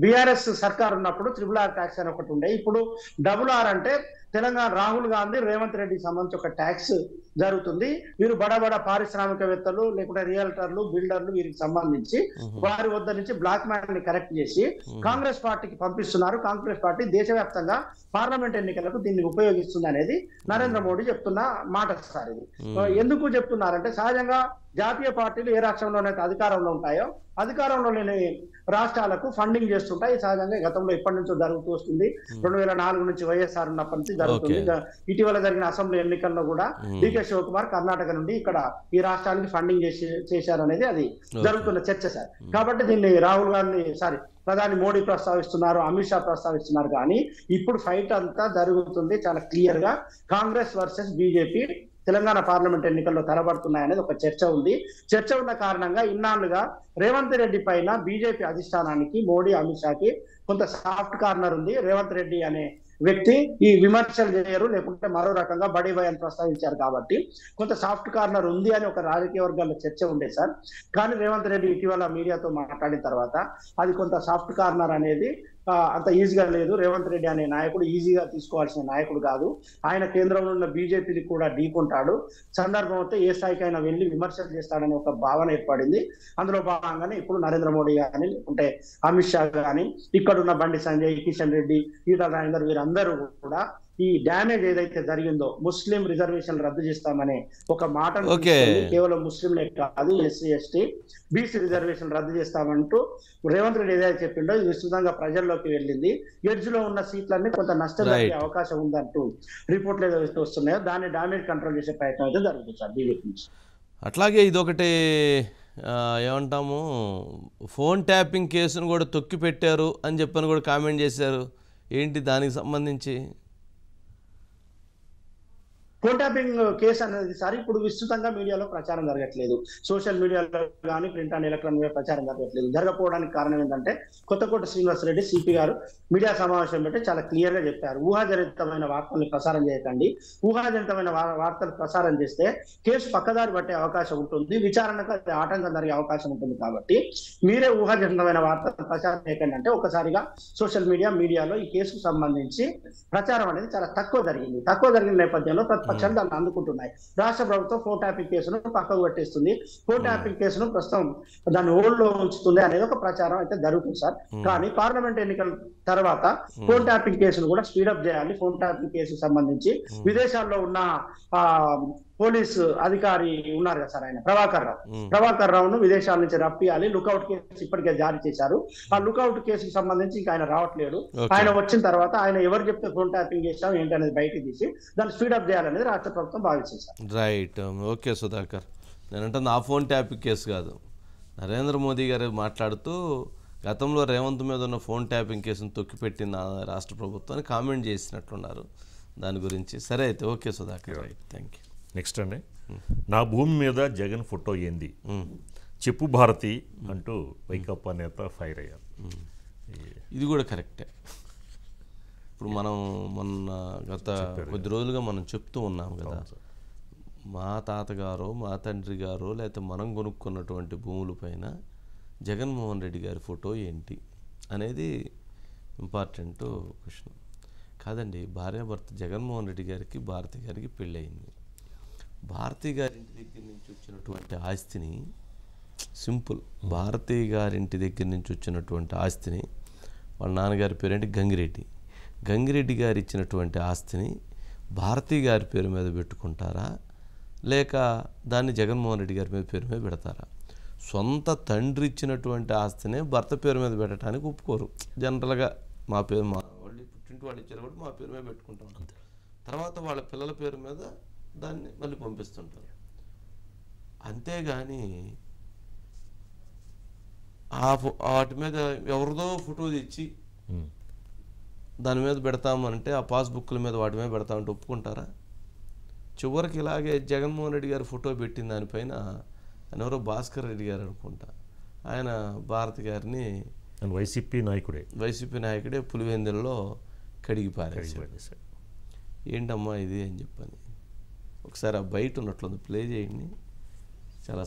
బీఆర్ఎస్ సర్కార్ ఉన్నప్పుడు RRR ట్యాక్స్ అని ఒకటి ఉండే. ఇప్పుడు RRR అంటే తెలంగాణ రాహుల్ గాంధీ రేవంత్ రెడ్డికి సంబంధించి ఒక ట్యాక్స్ జరుగుతుంది. వీరు బడా పారిశ్రామికవేత్తలు లేకుంటే రియల్టర్లు, బిల్డర్లు వీరికి సంబంధించి వారి వద్ద నుంచి బ్లాక్ మ్యాన్ ని కరెక్ట్ చేసి కాంగ్రెస్ పార్టీకి పంపిస్తున్నారు. కాంగ్రెస్ పార్టీ దేశవ్యాప్తంగా పార్లమెంట్ ఎన్నికలకు దీన్ని ఉపయోగిస్తుంది అనేది నరేంద్ర మోడీ చెప్తున్న మాట సార్. ఇది ఎందుకు చెప్తున్నారంటే సహజంగా జాతీయ పార్టీలు ఏ రాష్ట్రంలోనైతే అధికారంలో ఉంటాయో అధికారంలో లేని రాష్ట్రాలకు ఫండింగ్ చేస్తుంటాయి. సహజంగా గతంలో ఎప్పటి నుంచో జరుగుతూ వస్తుంది. 2004 నుంచి వైఎస్ఆర్ ఉన్నప్పటి నుంచి జరుగుతుంది. ఇటీవల జరిగిన అసెంబ్లీ ఎన్నికల్లో కూడా డికే శివకుమార్ కర్ణాటక నుండి ఇక్కడ ఈ రాష్ట్రానికి ఫండింగ్ చేశారు అనేది అది జరుగుతున్న చర్చ సార్. కాబట్టి దీన్ని రాహుల్ గాంధీ ప్రధాని మోడీ ప్రస్తావిస్తున్నారు, అమిత్ షా ప్రస్తావిస్తున్నారు. కానీ ఇప్పుడు ఫైట్ అంతా జరుగుతుంది చాలా క్లియర్ గా Congress versus BJP Telangana parliament ఎన్నికల్లో తలబడుతున్నాయనేది ఒక చర్చ ఉంది. చర్చ ఉన్న కారణంగా ఇన్నాళ్లుగా రేవంత్ రెడ్డి పైన బీజేపీ అధిష్టానానికి మోడీ, అమిత్ షాకి కొంత సాఫ్ట్ కార్నర్ ఉంది. రేవంత్ రెడ్డి అనే వ్యక్తి ఈ విమర్శలు చేయరు, లేకుంటే మరో రకంగా బడీబాయ్ అని ప్రస్తావించారు కాబట్టి కొంత సాఫ్ట్ కార్నర్ ఉంది అని ఒక రాజకీయ వర్గాల్లో చర్చ ఉండే సార్. కానీ రేవంత్ రెడ్డి ఇటీవల మీడియాతో మాట్లాడిన తర్వాత అది కొంత సాఫ్ట్ కార్నర్ అనేది అంత ఈజీగా లేదు. రేవంత్ రెడ్డి అనే నాయకుడు ఈజీగా తీసుకోవాల్సిన నాయకుడు కాదు. ఆయన కేంద్రంలో ఉన్న బీజేపీని కూడా ఢీకొంటాడు. సందర్భం అయితే ఏ స్థాయికైనా వెళ్ళి విమర్శలు చేస్తాడనే ఒక భావన ఏర్పడింది. అందులో భాగంగానే ఇప్పుడు నరేంద్ర మోడీ కానీ, లేకుంటే అమిత్ షా కానీ, ఇక్కడున్న బండి సంజయ్, కిషన్ రెడ్డి, ఈటల రాజేందర్ వీరందరూ కూడా ఈ డ్యామేజ్ ఏదైతే జరిగిందో ముస్లిం రిజర్వేషన్ రద్దు చేస్తామనే ఒక మాట, కేవలం ముస్లింలే కాదు ఎస్సీ ఎస్టీ బీసీ రిజర్వేషన్ రద్దు చేస్తామంటూ రేవంత్ రెడ్డి ఏదైతే చెప్పిండో ఇది విస్తృతంగా ప్రజల్లోకి వెళ్ళింది. ఎడ్జ్ లో ఉన్న సీట్లన్నీ కొంత నష్టం జరిగే అవకాశం ఉందంటూ రిపోర్ట్లు ఏదైతే వస్తున్నాయో దాన్ని డామేజ్ కంట్రోల్ చేసే ప్రయత్నం అయితే జరుగుతుంది సార్ బీజేపీ నుంచి. అట్లాగే ఇదొకటి ఏమంటాము, ఫోన్ ట్యాపింగ్ కేసును కూడా తొక్కి పెట్టారు అని చెప్పని కూడా కామెంట్ చేశారు. ఏంటి దానికి సంబంధించి? ఫోన్ ట్యాపింగ్ కేసు అనేది సార్ ఇప్పుడు విస్తృతంగా మీడియాలో ప్రచారం జరగట్లేదు. సోషల్ మీడియాలో కానీ ప్రింట్ అండ్ ఎలక్ట్రానిక్ మీడియా ప్రచారం జరగట్లేదు. జరగకపోవడానికి కారణం ఏంటంటే కొత్తకోట శ్రీనివాసరెడ్డి సిపి గారు మీడియా సమావేశం పెట్టి చాలా క్లియర్ గా చెప్పారు, ఊహాజనితమైన వార్తల్ని ప్రసారం చేయకండి. ఊహాజనితమైన వార్తలు ప్రసారం చేస్తే కేసు పక్కదారి పట్టే అవకాశం ఉంటుంది, విచారణకు అది ఆటంకం జరిగే అవకాశం ఉంటుంది. కాబట్టి మీరే ఊహాజనితమైన వార్తలు ప్రచారం చేయకండి అంటే ఒకసారిగా సోషల్ మీడియాలో ఈ కేసుకు సంబంధించి ప్రచారం అనేది చాలా తక్కువ జరిగిన నేపథ్యంలో పక్షాలు దాన్ని అందుకుంటున్నాయి. రాష్ట్ర ప్రభుత్వం ఫోన్ ట్యాపింగ్ కేసును పక్కకు పెట్టేస్తుంది, ఫోన్ ట్యాపింగ్ కేసును ప్రస్తుతం దాన్ని ఓల్డ్ లో ఉంచుతుంది అనేది ఒక ప్రచారం అయితే జరుగుతుంది సార్. కానీ పార్లమెంట్ ఎన్నికల తర్వాత ఫోన్ ట్యాపింగ్ కేసును కూడా స్పీడప్ చేయాలి. ఫోన్ ట్యాపింగ్ కేసుకు సంబంధించి విదేశాల్లో ఉన్న పోలీసు అధికారి ఉన్నారు కదా సార్, ఆయన ప్రభాకర్ రావును విదేశాల నుంచి రప్పియాలి. లుకౌట్ కేసు ఇప్పటికే జారీ చేశారు. ఆ లుకౌట్ కేసుకు సంబంధించి ఇంకా ఆయన రావట్లేదు. ఆయన వచ్చిన తర్వాత ఆయన ఎవరు చెప్తే ఫోన్ ట్యాపింగ్ చేస్తాం ఏంటి అనేది బయటికి తీసి దాన్ని స్పీడప్ చేయాలనేది రాష్ట్ర ప్రభుత్వం భావించింది సార్. Right, okay Sudhakar. నేనంటే ఆ ఫోన్ ట్యాపింగ్ కేసు కాదు, నరేంద్ర మోదీ గారు మాట్లాడుతూ గతంలో రేవంత్ మీద ఉన్న ఫోన్ ట్యాపింగ్ కేసును తొక్కిపెట్టిన రాష్ట్ర ప్రభుత్వాన్ని కామెంట్ చేసినట్లున్నారు దాని గురించి. సరే అయితే okay Sudhakar, right, thank you. Next అండి, నా భూమి మీద జగన్ ఫోటో ఏంది చెప్పు భారతి అంటూ వైకాపా నేత ఫైర్ అయ్యారు. ఇది కూడా కరెక్టే. ఇప్పుడు మనం గత కొద్ది రోజులుగా మనం చెప్తూ ఉన్నాం కదా, మా తాతగారో మా తండ్రి గారో లేకపోతే మనం కొనుక్కున్నటువంటి భూములపైన జగన్మోహన్ రెడ్డి గారి ఫోటో ఏంటి అనేది ఇంపార్టెంట్ క్వశ్చన్ కాదండి. భార్యాభర్త జగన్మోహన్ రెడ్డి గారికి భారతి గారికి పెళ్ళయింది. భారతి గారింటి దగ్గర నుంచి వచ్చినటువంటి ఆస్తిని, సింపుల్, భారతి గారింటి దగ్గర నుంచి వచ్చినటువంటి ఆస్తిని వాళ్ళ నాన్నగారి పేరేంటి గంగిరెడ్డి గారు ఇచ్చినటువంటి ఆస్తిని భారతి గారి పేరు మీద పెట్టుకుంటారా లేక దాన్ని జగన్మోహన్ రెడ్డి గారి పేరు మీద పెడతారా? సొంత తండ్రి ఇచ్చినటువంటి ఆస్తినే భర్త పేరు మీద పెట్టడానికి ఒప్పుకోరు జనరల్గా. మా వాళ్ళు పుట్టింటి వాళ్ళు ఇచ్చారు కాబట్టి మా పేరు మీద పెట్టుకుంటాం, అంతే. తర్వాత వాళ్ళ పిల్లల పేరు మీద దాన్ని మళ్ళీ పంపిస్తుంటారు. అంతేగాని వాటి మీద ఎవరిదో ఫోటో తెచ్చి దాని మీద పెడతామంటే ఆ పాస్బుక్ల మీద వాటి మీద పెడతామంటే ఒప్పుకుంటారా? చివరికి ఇలాగే జగన్మోహన్ రెడ్డి గారి ఫోటో పెట్టిన దానిపైన ఎవరో భాస్కర్ రెడ్డి గారు అనుకుంటా, ఆయన భారతి గారిని వైసీపీ నాయకుడే పులివెందులలో కడిగి పారేశాడు. ఏంటమ్మా ఇది అని చెప్పని ఒకసారి ఆ బయట ఉన్నట్లుంది, ప్లే చేయండి. చాలా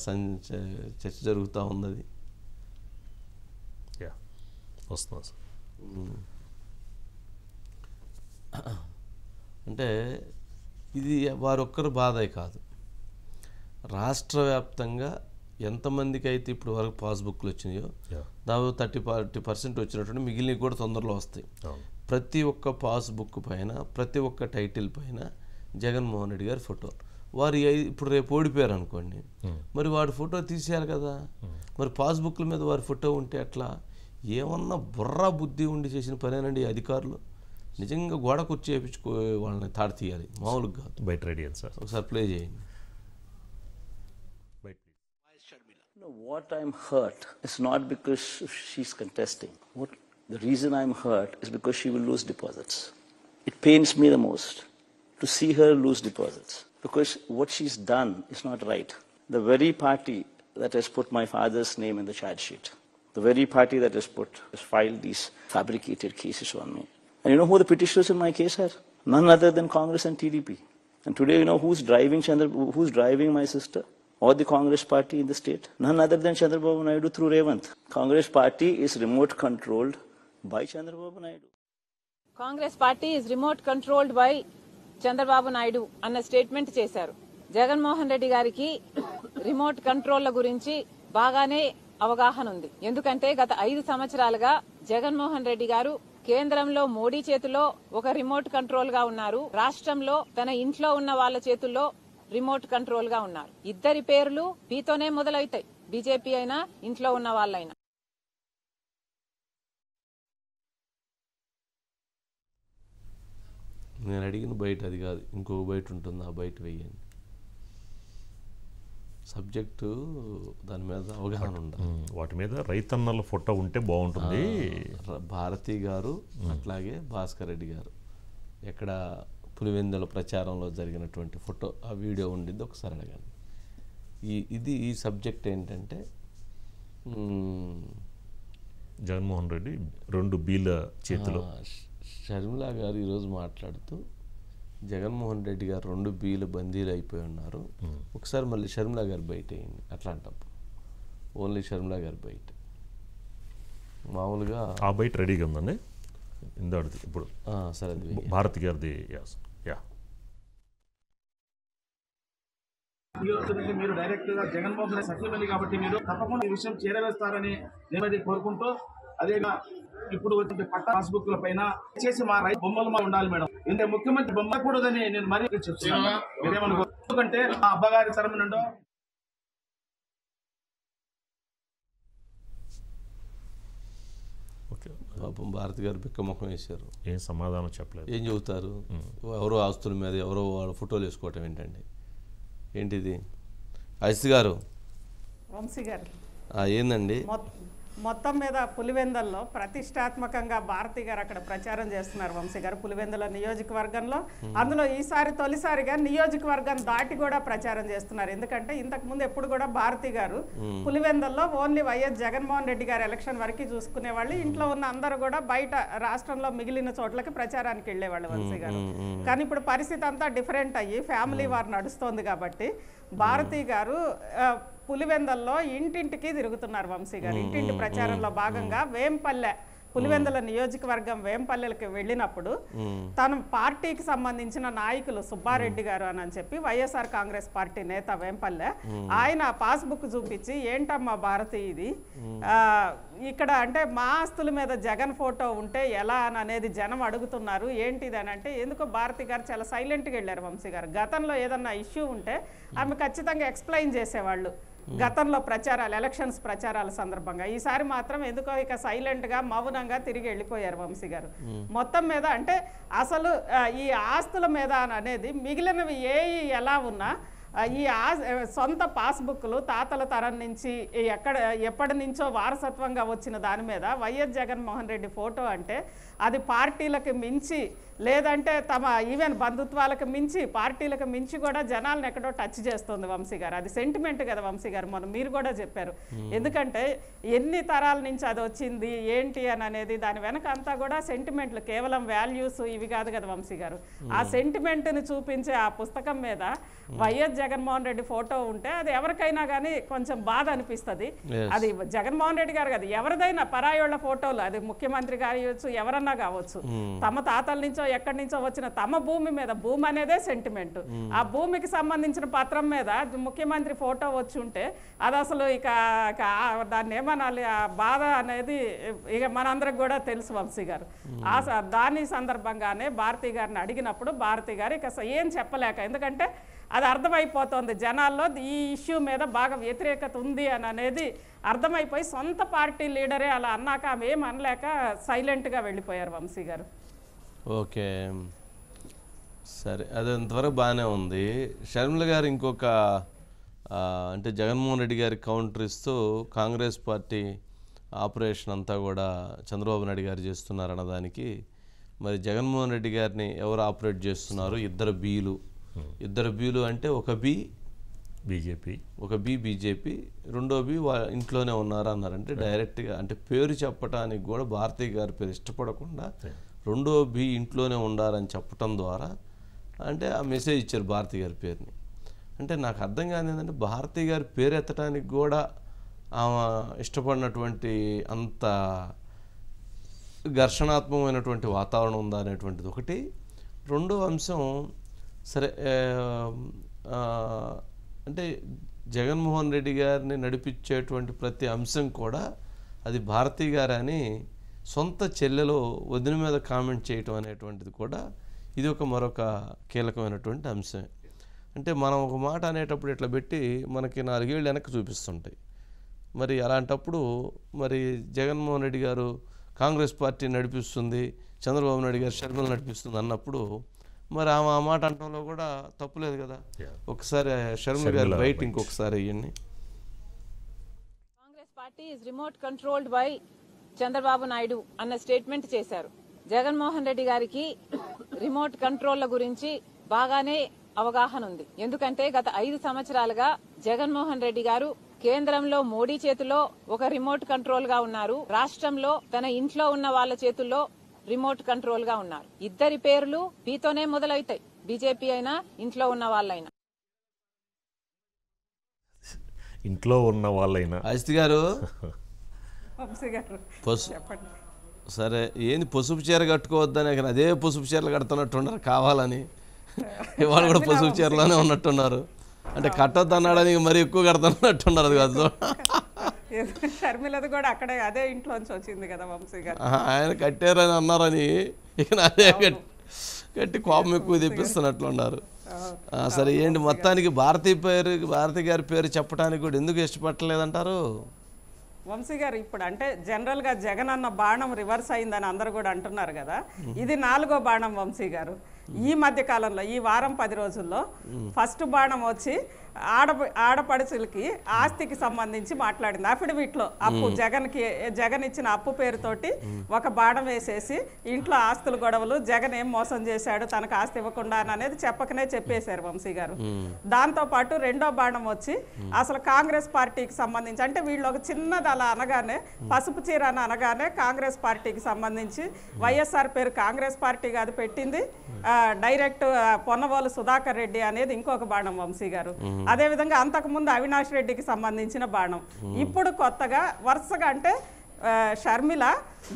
చర్చ జరుగుతూ ఉంది. అది వస్తుంది. అంటే ఇది వారొక్కరు బాధే కాదు, రాష్ట్ర వ్యాప్తంగా ఎంతమందికి అయితే ఇప్పుడు వరకు పాస్బుక్లు వచ్చినాయో దాదాపు 30-40% వచ్చినటువంటి మిగిలినవి కూడా తొందరలో వస్తాయి. ప్రతి ఒక్క పాస్బుక్ పైన ప్రతి ఒక్క టైటిల్ పైన జగన్మోహన్ రెడ్డి గారి ఫోటో. వారు ఇప్పుడు రేపు ఓడిపోయారు అనుకోండి, మరి వాడి ఫోటో తీసేయాలి కదా. మరి పాస్బుక్ల మీద వారి ఫోటో ఉంటే అట్లా ఏమన్నా బుర్రా బుద్ధి ఉండి చేసిన పనేనండి అధికారులు. నిజంగా గోడ కుర్చీ వేయించుకో వాళ్ళని తాడు తీయాలి, మామూలుగా కాదు. బయట రెడీ సార్, ఒకసారి ప్లే చేయండి. No, what I'm hurt is not because she's contesting. The reason I'm hurt is because she will lose deposits. It pains me the most to see her lose deposits because what she's done is not right. The very party that has put my father's name in the charge sheet, the very party that has filed these fabricated cases on me. And you know who the petitioners in my case are? None other than Congress and TDP. And today you know who's driving my sister or the Congress party in the state? None other than Chandrababu Naidu through Revant. Congress party is remote controlled by Chandrababu Naidu. Congress party is remote controlled by Chandrababu Naidu అన్న statement చేశారు. జగన్మోహన్ రెడ్డి గారికి remote కంట్రోళ్ల గురించి బాగానే అవగాహన ఉంది. ఎందుకంటే గత 5 సంవత్సరాలుగా జగన్మోహన్ రెడ్డి గారు కేంద్రంలో మోడీ చేతిలో ఒక రిమోట్ కంట్రోల్ గా ఉన్నారు, రాష్ట్రంలో తన ఇంట్లో ఉన్న వాళ్ళ చేతుల్లో రిమోట్ కంట్రోల్ గా ఉన్నారు. ఇద్దరి పేర్లు బీతోనే మొదలవుతాయి, బీజేపీ అయినా ఇంట్లో ఉన్న వాళ్ళైనా. నేను అడిగిన బయట అది కాదు, ఇంకో బయట ఉంటుంది, ఆ బయట వేయండి. సబ్జెక్టు దాని మీద అవగాహన ఉండాలి. వాటి మీద రైతన్నల ఫోటో ఉంటే బాగుంటుంది. భారతి గారు అట్లాగే భాస్కర్ రెడ్డి గారు ఎక్కడ పులివెందుల ప్రచారంలో జరిగినటువంటి ఫోటో, ఆ వీడియో ఉండింది, ఒకసారి అడగండి. ఈ సబ్జెక్ట్ ఏంటంటే జగన్మోహన్ రెడ్డి 2 బీల చేతిలో. షర్మిలా గారు ఈరోజు మాట్లాడుతూ జగన్మోహన్ రెడ్డి గారు 2 బీలు బందీలు అయిపోయి ఉన్నారు, ఒకసారి మళ్ళీ షర్మిలా గారు బయట అయింది. అట్లాంటప్పుడు ఓన్లీ షర్మిలా గారు బయట, మామూలుగా ఆ బయట రెడీగా ఉందండి. ఇందాడిది ఇప్పుడు సరే, అది భారతి గారిది. మీరు డైరెక్ట్ గా జగన్మోహన్ రెడ్డి సచివాలయం కాబట్టి మీరు తప్పకుండా ఈ విషయం చేరవేస్తారని నేను కోరుకుంటూ, అదే ఇప్పుడు వచ్చిన పట్ట పాస్బుక్ల పైన చేసి మా రైతు బొమ్మలు మా ఉండాలి మేడం. ఎందుకంటే ముఖ్యమంత్రి బొమ్మ కూడదని నేను మరీ చెప్తున్నాను. మీరేమనుకో, ఎందుకంటే మా అబ్బగారి తరపు నుండో పాపం భారతి గారు బిక్క ముఖం వేశారు, ఏం సమాధానం చెప్పలేదు. ఏం చెబుతారు? ఎవరో ఆస్తుల మీద ఎవరో వాళ్ళ ఫోటోలు వేసుకోవటం ఏంటండి, ఏంటిది? అజిత్ గారు, వంశీ గారు, ఏందండి మొత్తం మీద పులివెందల్లో ప్రతిష్టాత్మకంగా భారతి గారు అక్కడ ప్రచారం చేస్తున్నారు. వంశీ గారు పులివెందుల నియోజకవర్గంలో, అందులో ఈసారి తొలిసారిగా నియోజకవర్గం దాటి కూడా ప్రచారం చేస్తున్నారు. ఎందుకంటే ఇంతకు ముందు ఎప్పుడు కూడా భారతి గారు పులివెందుల్లో ఓన్లీ వైఎస్ జగన్మోహన్ రెడ్డి గారు ఎలక్షన్ వరకు చూసుకునే వాళ్ళు, ఇంట్లో ఉన్న అందరూ కూడా బయట రాష్ట్రంలో మిగిలిన చోట్లకి ప్రచారానికి వెళ్ళేవాళ్ళు వంశీ గారు. కానీ ఇప్పుడు పరిస్థితి అంతా డిఫరెంట్ అయ్యి ఫ్యామిలీ వార్ నడుస్తోంది కాబట్టి భారతి గారు పులివెందల్లో ఇంటింటికి తిరుగుతున్నారు. వంశీ గారు ఇంటింటి ప్రచారంలో భాగంగా వేంపల్లె, పులివెందుల నియోజకవర్గం వేంపల్లెలకు వెళ్ళినప్పుడు తన పార్టీకి సంబంధించిన నాయకులు సుబ్బారెడ్డి గారు అని చెప్పి వైఎస్ఆర్ కాంగ్రెస్ పార్టీ నేత వేంపల్లె, ఆయన పాస్బుక్ చూపించి ఏంటమ్మా భారతి ఇది ఇక్కడ అంటే మా ఆస్తుల మీద జగన్ ఫోటో ఉంటే ఎలా అని అనేది జనం అడుగుతున్నారు, ఏంటిది అని అంటే ఎందుకో భారతి గారు చాలా సైలెంట్గా వెళ్ళారు. వంశీ గారు గతంలో ఏదన్నా ఇష్యూ ఉంటే ఆమె ఖచ్చితంగా ఎక్స్ప్లెయిన్ చేసేవాళ్ళు గతంలో ప్రచారాలు, ఎలక్షన్స్ ప్రచారాల సందర్భంగా. ఈసారి మాత్రం ఎందుకో ఇక సైలెంట్గా మౌనంగా తిరిగి వెళ్ళిపోయారు వంశీ గారు. మొత్తం మీద అంటే అసలు ఈ ఆస్తుల మీద అనేది మిగిలినవి ఎలా ఉన్నా ఈ సొంత పాస్బుక్లు తాతల తరం నుంచి ఎప్పటి నుంచో వారసత్వంగా వచ్చిన దాని మీద వైఎస్ జగన్మోహన్ రెడ్డి ఫోటో అంటే అది పార్టీలకు మించి, లేదంటే తమ ఈవెన్ బంధుత్వాలకు మించి, పార్టీలకు మించి కూడా జనాలను ఎక్కడో టచ్ చేస్తుంది వంశీ గారు. అది సెంటిమెంట్ కదా వంశీ గారు, మొన్న మీరు కూడా చెప్పారు. ఎందుకంటే ఎన్ని తరాల నుంచి అది వచ్చింది ఏంటి అని అనేది దాని వెనక అంతా కూడా సెంటిమెంట్లు, కేవలం వాల్యూస్ ఇవి కాదు కదా వంశీ గారు. ఆ సెంటిమెంట్ని చూపించే ఆ పుస్తకం మీద వైఎస్ జగన్మోహన్ రెడ్డి ఫోటో ఉంటే అది ఎవరికైనా కానీ కొంచెం బాధ అనిపిస్తుంది. అది జగన్మోహన్ రెడ్డి గారు కాదు, ఎవరిదైనా పరాయోళ్ల ఫోటోలు, అది ముఖ్యమంత్రి కావచ్చు, ఎవరన్నా కావచ్చు, తమ తాతల నుంచో ఎక్కడి నుంచో వచ్చిన తమ భూమి మీద, భూమి అనేదే సెంటిమెంట్, ఆ భూమికి సంబంధించిన పత్రం మీద ముఖ్యమంత్రి ఫోటో వచ్చి ఉంటే అది అసలు ఇక దాన్ని ఏమనాలి, ఆ బాధ అనేది ఇక మనందరికి కూడా తెలుసు వంశీ గారు. దాని సందర్భంగానే భారతి గారిని అడిగినప్పుడు భారతి గారు ఇక ఏం చెప్పలేక, ఎందుకంటే అది అర్థమైపోతుంది జనాల్లో ఈ ఇష్యూ మీద బాగా వ్యతిరేకత ఉంది అని అనేది అర్థమైపోయి సొంత పార్టీ లీడరే అలా అన్నాక ఆమె ఏం అనలేక సైలెంట్గా వెళ్ళిపోయారు వంశీ గారు. ఓకే, సరే, అది అంతవరకు బాగానే ఉంది. షర్మిల గారు ఇంకొక అంటే జగన్మోహన్ రెడ్డి గారి కౌంటర్ ఇస్తూ కాంగ్రెస్ పార్టీ ఆపరేషన్ అంతా కూడా చంద్రబాబు నాయుడు గారు చేస్తున్నారు అన్నదానికి, మరి జగన్మోహన్ రెడ్డి గారిని ఎవరు ఆపరేట్ చేస్తున్నారు? ఇద్దరు బీలు అంటే ఒక బి బీజేపీ, రెండో బి ఇంట్లోనే ఉన్నారు అన్నారంటే డైరెక్ట్గా అంటే పేరు చెప్పడానికి కూడా భారతి గారి పేరు ఇష్టపడకుండా రెండో బి ఇంట్లోనే ఉండాలని చెప్పటం ద్వారా అంటే ఆ మెసేజ్ ఇచ్చారు భారతి గారి పేరుని. అంటే నాకు అర్థం కాదు ఏంటంటే భారతి గారి పేరు ఎత్తడానికి కూడా ఆమె ఇష్టపడినటువంటి అంత ఘర్షణాత్మకమైనటువంటి వాతావరణం ఉందా అనేటువంటిది ఒకటి. రెండో అంశం సరే అంటే జగన్మోహన్ రెడ్డి గారిని నడిపించేటువంటి ప్రతి అంశం కూడా అది భారతి గారని సొంత చెల్లెలో వదిన మీద కామెంట్ చేయటం అనేటువంటిది కూడా ఇది ఒక మరొక కీలకమైనటువంటి అంశమే. అంటే మనం ఒక మాట అనేటప్పుడు ఇట్లా పెట్టి మనకి 4 ఏళ్ళు వెనక్కి చూపిస్తుంటాయి. మరి అలాంటప్పుడు మరి జగన్మోహన్ రెడ్డి గారు కాంగ్రెస్ పార్టీ నడిపిస్తుంది, చంద్రబాబు నాయుడు గారు షర్మిల నడిపిస్తుంది అన్నప్పుడు మరి ఆమె ఆ మాట అంటంలో కూడా తప్పులేదు కదా. ఒకసారి షర్మిల గారి బయట ఇంకొకసారి అయ్యండి. Congress party is remote controlled by Chandrababu Naidu అన్న స్టేట్మెంట్ చేశారు. జగన్మోహన్ రెడ్డి గారికి రిమోట్ కంట్రోల్ల గురించి బాగానే అవగాహన ఉంది. ఎందుకంటే గత 5 సంవత్సరాలుగా జగన్మోహన్ రెడ్డి గారు కేంద్రంలో మోడీ చేతిలో ఒక రిమోట్ కంట్రోల్ గా ఉన్నారు, రాష్ట్రంలో తన ఇంట్లో ఉన్న వాళ్ళ చేతుల్లో రిమోట్ కంట్రోల్ గా ఉన్నారు. ఇద్దరి పేర్లు బీతోనే మొదలవుతాయి, బీజేపీ అయినా ఇంట్లో ఉన్న వాళ్ళైనా. ఇంట్లో ఉన్న వాళ్ళైనా అజిత్ గారు చెప్పండి. సరే ఏంది పసుపు చీర కట్టుకోవద్దని, అదే పసుపు చీరలు కడుతున్నట్టున్నారు కావాలని. ఇవాళ కూడా పసుపు చీరలోనే ఉన్నట్టున్నారు. అంటే కట్టొద్దు అన్నాడని మరి ఎక్కువ కడుతున్నట్టున్నారు. అది కాదు, షర్మిలది కూడా అక్కడే అదే ఇంట్లోంచి వచ్చింది కదా వంశీ గారు. ఆయన కట్టారని అన్నారని ఇక అదే కట్టి కోపం ఎక్కువ తెప్పిస్తున్నట్లున్నారు. సరే ఏంటి మొత్తానికి భారతి గారి పేరు చెప్పడానికి కూడా ఎందుకు ఇష్టపడలేదంటారు వంశీ గారు? ఇప్పుడు అంటే జనరల్ గా జగన్ అన్న బాణం రివర్స్ అయిందని అందరు కూడా అంటున్నారు కదా, ఇది 4వ బాణం వంశీ గారు. ఈ మధ్య కాలంలో ఈ వారం 10 రోజుల్లో ఫస్ట్ బాణం వచ్చి ఆడపడుచులకి ఆస్తికి సంబంధించి మాట్లాడింది. అఫిడవిట్లో అప్పు జగన్ ఇచ్చిన అప్పు పేరుతోటి ఒక బాణం వేసేసి ఇంట్లో ఆస్తుల గొడవలు, జగన్ ఏం మోసం చేశాడు తనకు ఆస్తి ఇవ్వకుండా అనేది చెప్పకనే చెప్పేశారు వంశీ గారు. దాంతో పాటు రెండో బాణం వచ్చి అసలు కాంగ్రెస్ పార్టీకి సంబంధించి, అంటే వీళ్ళు ఒక చిన్నది అలా అనగానే పసుపు చీర అని అనగానే కాంగ్రెస్ పార్టీకి సంబంధించి వైఎస్ఆర్ పేరు కాంగ్రెస్ పార్టీ కాదు పెట్టింది, డైరెక్ట్ పొన్నవోలు సుధాకర్ రెడ్డి అనేది ఇంకొక బాణం వంశీ గారు. అదేవిధంగా అంతకుముందు అవినాష్ రెడ్డికి సంబంధించిన బాణం. ఇప్పుడు కొత్తగా వరుసగా అంటే షర్మిల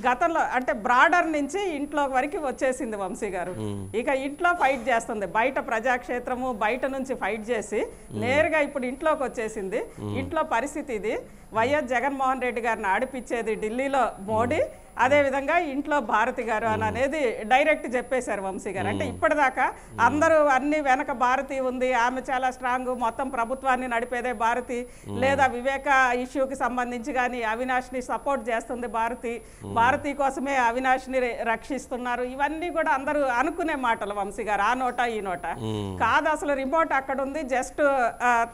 గతంలో అంటే బ్రాడర్ నుంచి ఇంట్లో వరకు వచ్చేసింది వంశీ గారు. ఇక ఇంట్లో ఫైట్ చేస్తుంది, బయట ప్రజాక్షేత్రము బయట నుంచి ఫైట్ చేసి నేరుగా ఇప్పుడు ఇంట్లోకి వచ్చేసింది. ఇంట్లో పరిస్థితి ఇది, వైఎస్ జగన్మోహన్ రెడ్డి గారిని ఆడిపించేది ఢిల్లీలో మోడీ, అదేవిధంగా ఇంట్లో భారతి గారు అని అనేది డైరెక్ట్ చెప్పేశారు వంశీ గారు. అంటే ఇప్పటిదాకా అందరూ అన్ని వెనక భారతి ఉంది, ఆమె చాలా స్ట్రాంగ్, మొత్తం ప్రభుత్వాన్ని నడిపేదే భారతి, లేదా వివేక ఇష్యూకి సంబంధించి కానీ అవినాష్ని సపోర్ట్ చేస్తుంది భారతి కోసమే అవినాష్ని రక్షిస్తున్నారు, ఇవన్నీ కూడా అందరూ అనుకునే మాటలు వంశీ గారు. ఆ నోట ఈ నోట కాదు, అసలు రిమోట్ అక్కడ ఉంది, జస్ట్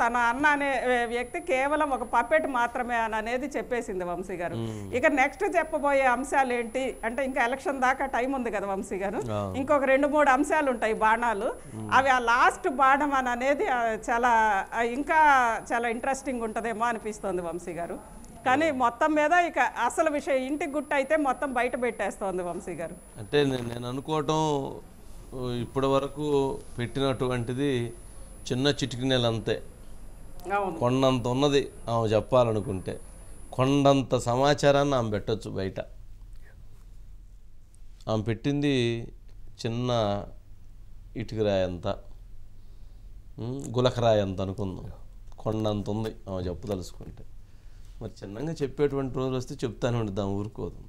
తన అన్న అనే వ్యక్తి కేవలం ఒక పప్పెట్ మాత్రమే అని అనేది చెప్పేసింది వంశీ గారు. ఇక నెక్స్ట్ చెప్పబోయే అంశాలు ఏంటి అంటే, ఇంకా ఎలక్షన్ దాకా టైం ఉంది కదా వంశీ గారు, ఇంకొక 2-3 అంశాలు ఉంటాయి బాణాలు. అవి ఆ లాస్ట్ బాణం అని అనేది ఇంకా చాలా ఇంట్రెస్టింగ్ ఉంటుందేమో అనిపిస్తోంది వంశీ గారు. కానీ మొత్తం మీద ఇక అసలు విషయం ఇంటి గుట్ట అయితే మొత్తం బయట పెట్టేస్తోంది వంశీ గారు. అంటే నేను అనుకోవటం ఇప్పటి వరకు పెట్టినటువంటిది చిన్న చిటికి నెల అంతే, కొండంత ఉన్నది ఆమె చెప్పాలనుకుంటే, కొండంత సమాచారాన్ని ఆమె పెట్టచ్చు బయట. ఆమె పెట్టింది చిన్న ఇటుకరాయి అంత, గులకరాయి అంత అనుకుందాం, కొండంత ఉంది ఆమె చెప్పదలుచుకుంటే. మరి చిన్నగా చెప్పేటువంటి రోజులు వస్తే చెప్తానే ఉంటుంది, ఊరుకోదు.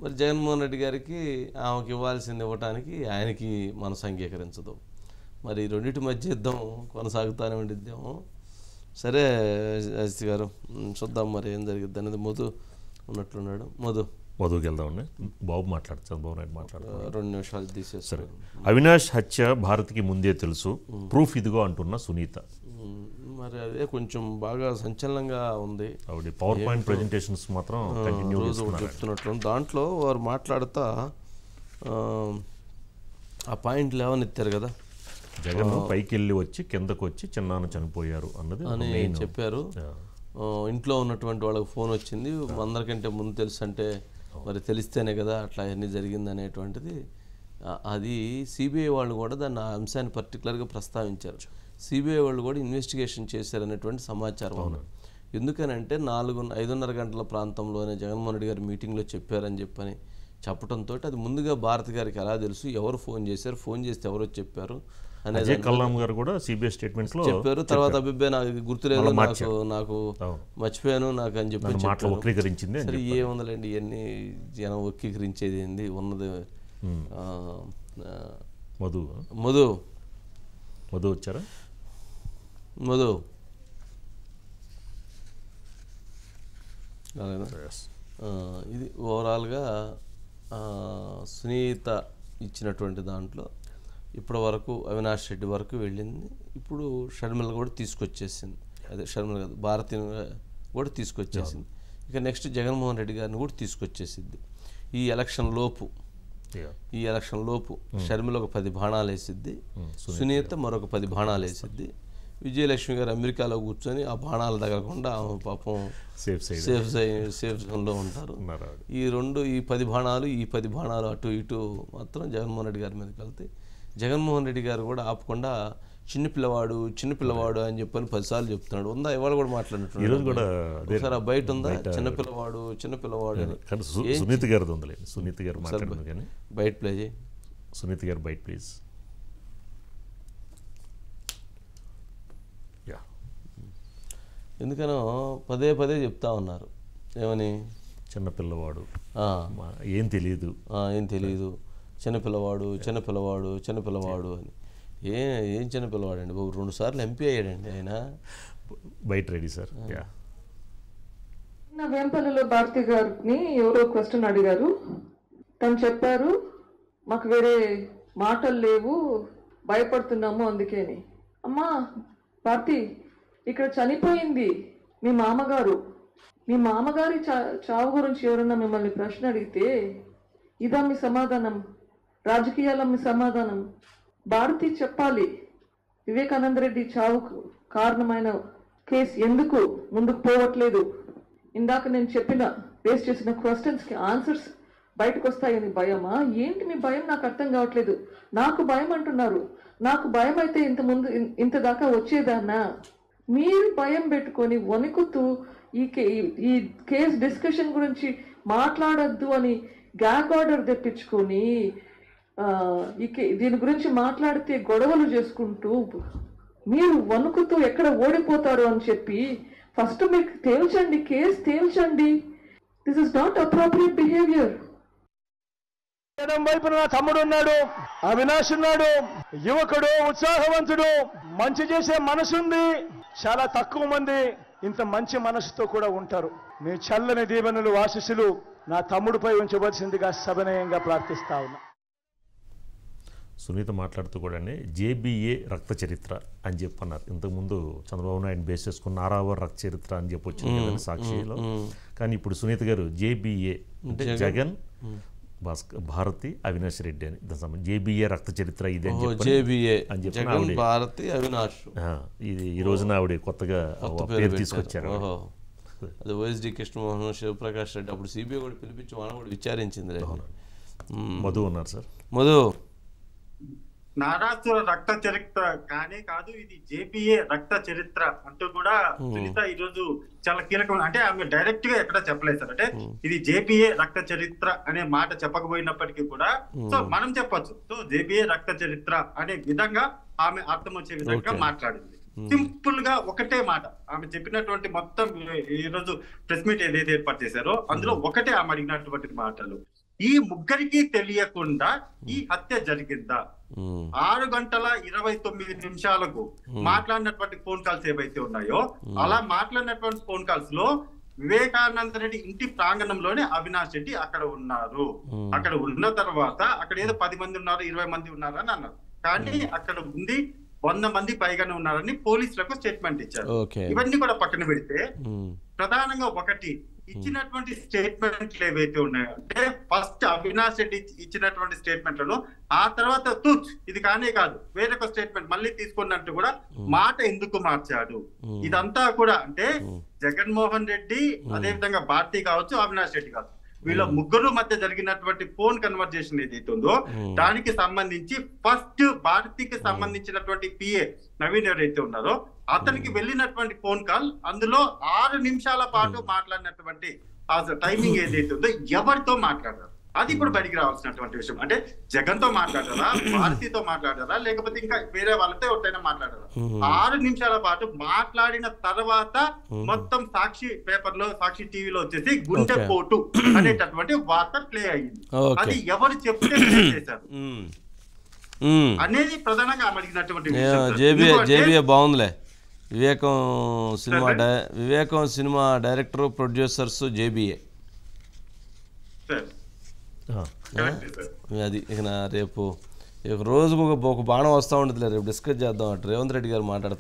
మరి జగన్మోహన్ రెడ్డి గారికి ఆమెకి ఇవ్వాల్సింది ఇవ్వటానికి ఆయనకి మనసు అంగీకరించదు. మరి రెండింటి మధ్య యుద్ధం కొనసాగుతూనే ఉండిద్దాము. సరే అజిత్ గారు చూద్దాం మరి ఏం జరిగిద్ది అనేది. మధు ఉన్నట్లున్నాడు, మధుకి వెళ్దామండి. బాబు మాట్లాడు, చంద్రబాబు నాయుడు మాట్లాడు, 2 నిమిషాలు తీసేస్తారు. అవినాష్ హత్య భారత్కి ముందే తెలుసు, ప్రూఫ్ ఇదిగో అంటున్న సునీత. మరి అదే కొంచెం బాగా సంచలనంగా ఉంది. ఆవిడ పవర్ పాయింట్ ప్రెజెంటేషన్స్ మాత్రం రోజు చెప్తున్నట్లు. దాంట్లో వారు మాట్లాడుతా ఆ పాయింట్లు లేవనెత్తారు కదా, జగన్ పైకి వెళ్ళి వచ్చి కిందకు వచ్చి చిన్నాన్న చనిపోయారు అన్నది అని చెప్పారు. ఇంట్లో ఉన్నటువంటి వాళ్ళకి ఫోన్ వచ్చింది, అందరికంటే ముందు తెలుసు అంటే మరి తెలిస్తేనే కదా అట్లా అన్నీ జరిగింది అనేటువంటిది. అది సిబిఐ వాళ్ళు కూడా దాన్ని ఆ అంశాన్ని పర్టికులర్గా ప్రస్తావించారు. సిబిఐ వాళ్ళు కూడా ఇన్వెస్టిగేషన్ చేశారనేటువంటి సమాచారం ఉంది. ఎందుకనంటే 5:30 గంటల ప్రాంతంలోనే జగన్మోహన్ రెడ్డి గారు మీటింగ్లో చెప్పారని చెప్పని చెప్పడంతో అది ముందుగా భారతి గారికి ఎలా తెలుసు, ఎవరు ఫోన్ చేశారు, ఫోన్ చేస్తే ఎవరో చెప్పారు అనేది అజయ్ కల్లాం గారు కూడా సిబిఐ స్టేట్మెంట్స్లో చెప్పారు. తర్వాత అభిప్రాయం నాకు గుర్తులేదు, నాకు మర్చిపోయాను నాకు అని చెప్పి మాటలు వక్రీకరించింది. సరే ఏముందండి ఇవన్నీ జనం వక్రీకరించేది ఏంది ఉన్నది. మధు వచ్చారా? మధు ఇది ఓవరాల్గా సునీత ఇచ్చినటువంటి దాంట్లో ఇప్పటి వరకు అవినాష్ రెడ్డి వరకు వెళ్ళింది. ఇప్పుడు షర్మిల కూడా తీసుకొచ్చేసింది, అదే షర్మిల కాదు భారతిని కూడా తీసుకొచ్చేసింది. ఇక నెక్స్ట్ జగన్మోహన్ రెడ్డి గారిని కూడా తీసుకొచ్చేసిద్ది. ఈ ఎలక్షన్ లోపు షర్మిల ఒక 10 బాణాలు వేసిద్ది, సునీత మరొక 10 బాణాలు వేసిద్ది. విజయలక్ష్మి గారు అమెరికాలో కూర్చొని ఆ బాణాలు తగలకుండా పాపం సేఫ్ జోన్లో ఉంటారు. ఈ 10 బాణాలు అటు ఇటు మాత్రం జగన్మోహన్ రెడ్డి గారి మీదకి వెళ్తాయి. జగన్మోహన్ రెడ్డి గారు కూడా ఆపకుండా చిన్నపిల్లవాడు అని చెప్పని 10 సార్లు చెప్తున్నాడు. ఉందా ఇవాళ కూడా మాట్లాడినట్టు సార్ బయట ఉందా చిన్నపిల్లవాడు సునీత గారిది ఉందిలే. సునీత గారు మాట్లాడుతుంది కానీ బయట ప్లే చేయి. సునీత గారు బయట ప్లీజ్. ఎందుకనో పదే చెప్తా ఉన్నారు ఏమని, చిన్నపిల్లవాడు ఏం తెలియదు చిన్నపిల్లవాడు అని. ఏం చిన్నపిల్లవాడు అండి బాబు, 2 సార్లు ఎంపీ అయ్యాడండి ఆయన. బయట రెడీ సార్. వేంపల్లిలో భారతి గారిని ఎవరో క్వశ్చన్ అడిగారు. తను చెప్పారు మాకు వేరే మాటలు లేవు, భయపడుతున్నాము అందుకేని. అమ్మా భారతి, ఇక్కడ చనిపోయింది మీ మామగారు. మీ మామగారి చావు గురించి ఎవరన్నా మిమ్మల్ని ప్రశ్న అడిగితే ఇదా మీ సమాధానం? రాజకీయాల మీ సమాధానం? భారతి చెప్పాలి వివేకానంద రెడ్డి చావుకు కారణమైన కేసు ఎందుకు ముందుకు పోవట్లేదు? ఇందాక నేను రేస్ చేసిన క్వశ్చన్స్కి ఆన్సర్స్ బయటకు వస్తాయని భయమా? ఏంటి మీ భయం? నాకు అర్థం కావట్లేదు. నాకు భయం అంటున్నారు. నాకు భయం అయితే ఇంత దాకా వచ్చేదాన్నా? మీరు భయం పెట్టుకొని వణుకుతూ ఈ కేసు డిస్కషన్ గురించి మాట్లాడద్దు అని గ్యాగ్ ఆర్డర్ తెప్పించుకొని దీని గురించి మాట్లాడితే గొడవలు చేసుకుంటూ మీరు వణుకుతూ ఎక్కడ ఓడిపోతారు అని చెప్పి ఫస్ట్ మీకు తేల్చండి, కేసు తేల్చండి. This is not appropriate behaviour. వైపున నా తమ్ముడు ఉన్నాడు, అవినాష్ ఉన్నాడు, యువకుడు, ఉత్సాహవంతుడు, మంచి చేసే మనసుంది. చాలా తక్కువ మంది ఇంత మంచి మనసుతో కూడా ఉంటారు. మీ చల్లని దీవెనలు, ఆశీస్సులు నా తమ్ముడిపై ఉంచవలసిందిగా సవినయంగా ప్రార్థిస్తా ఉన్నా. సునీత మాట్లాడుతూ కూడా జేబీఏ రక్త చరిత్ర అని చెప్పన్నారు. ఇంతకుముందు చంద్రబాబు నాయుడు బేస్ చేసుకున్న 6వ రక్త చరిత్ర అని చెప్పి వచ్చింది కదండి సాక్షిలో. కానీ ఇప్పుడు సునీత గారు జేబీఏ అంటే జగన్, భారతి, అవినాష్ రెడ్డి అని జేబీఏ రక్త చరిత్ర ఇది అని చెప్పి ఇది ఈ రోజున ఆవిడ కొత్తగా పేరు తీసుకొచ్చారు. అది వైఎస్డి కృష్ణమోహన్, శివప్రకాష్ రెడ్డి అప్పుడు సిబిఐ కూడా పిలిపించి వాళ్ళని కూడా విచారించింది. మధు ఉన్నారు సార్. మధు, నారాసుర రక్త చరిత్ర కానే కాదు, ఇది జేబీఏ రక్త చరిత్ర అంటూ కూడా సునీత ఈ రోజు చాలా కీలకం. అంటే ఆమె డైరెక్ట్ గా ఎక్కడ చెప్పలేదు సార్. అంటే ఇది జేబీఏ రక్త చరిత్ర అనే మాట చెప్పకపోయినప్పటికీ కూడా సో మనం చెప్పొచ్చు. సో జేబీఏ రక్త చరిత్ర అనే విధంగా ఆమె అర్థం వచ్చే విధంగా మాట్లాడింది. సింపుల్ గా ఒకటే మాట ఆమె చెప్పినటువంటి మొత్తం ఈ రోజు ప్రెస్ మీట్ ఏదైతే ఏర్పాటు చేశారో అందులో ఒకటే ఆమె అడిగినటువంటి మాటలు. ఈ ముగ్గురికి తెలియకుండా ఈ హత్య జరిగిందా? 6:29 మాట్లాడినటువంటి ఫోన్ కాల్స్ ఏవైతే ఉన్నాయో అలా మాట్లాడినటువంటి ఫోన్ కాల్స్ లో వివేకానంద రెడ్డి ఇంటి ప్రాంగణంలోనే అవినాష్ రెడ్డి అక్కడ ఉన్నారు. అక్కడ ఉన్న తర్వాత అక్కడ ఏదో 10 మంది ఉన్నారు, 20 మంది ఉన్నారు అని అన్నారు. కానీ అక్కడ ఉంది 100 మంది పైగానే ఉన్నారని పోలీసులకు స్టేట్మెంట్ ఇచ్చారు. ఇవన్నీ కూడా పక్కన పెడితే ప్రధానంగా ఒకటి ఇచ్చినటువంటి స్టేట్మెంట్లు ఏవైతే ఉన్నాయో అంటే ఫస్ట్ అవినాష్ రెడ్డి ఇచ్చినటువంటి స్టేట్మెంట్లను ఆ తర్వాత ఇది కానే కాదు వేరొక స్టేట్మెంట్ మళ్ళీ తీసుకున్నట్టు కూడా మాట ఎందుకు మార్చాడు? ఇదంతా కూడా అంటే జగన్మోహన్ రెడ్డి అదే విధంగా భారతి కావచ్చు, అవినాష్ రెడ్డి కావచ్చు, వీళ్ళ ముగ్గురు మధ్య జరిగినటువంటి ఫోన్ కన్వర్జేషన్ ఏదైతే ఉందో దానికి సంబంధించి ఫస్ట్ భారతికి సంబంధించినటువంటి పిఏ నవీన్ ఎవరైతే ఉన్నారో అతనికి వెళ్ళినటువంటి ఫోన్ కాల్ అందులో 6 నిమిషాల పాటు మాట్లాడినటువంటి టైమింగ్ ఏదైతే ఉందో ఎవరితో మాట్లాడారు అది ఇప్పుడు బయటికి రావాల్సినటువంటి విషయం. అంటే జగన్ తో మాట్లాడారా, భారతితో మాట్లాడారా, లేకపోతే ఇంకా వేరే వాళ్ళతో ఎవరితోనైనా మాట్లాడారా? 6 నిమిషాల పాటు మాట్లాడిన తర్వాత మొత్తం సాక్షి పేపర్ లో, సాక్షి టీవీలో వచ్చేసి గుండెపోటు అనేటటువంటి వార్త ప్లే అయ్యింది. అది ఎవరు చెప్తే ప్లే చేశారు అనేది ప్రధానంగా అడిగినటువంటి జేబీఏ బాగుందిలే. వివేకం సినిమా డైరెక్టర్, ప్రొడ్యూసర్స్ జేబీఏ. అది ఇక రేపు రోజుకు ఒక బాణం వస్తూ ఉంటుంది. రేపు డిస్కస్ చేద్దాం. రేవంత్ రెడ్డి గారు మాట్లాడుతున్నారు.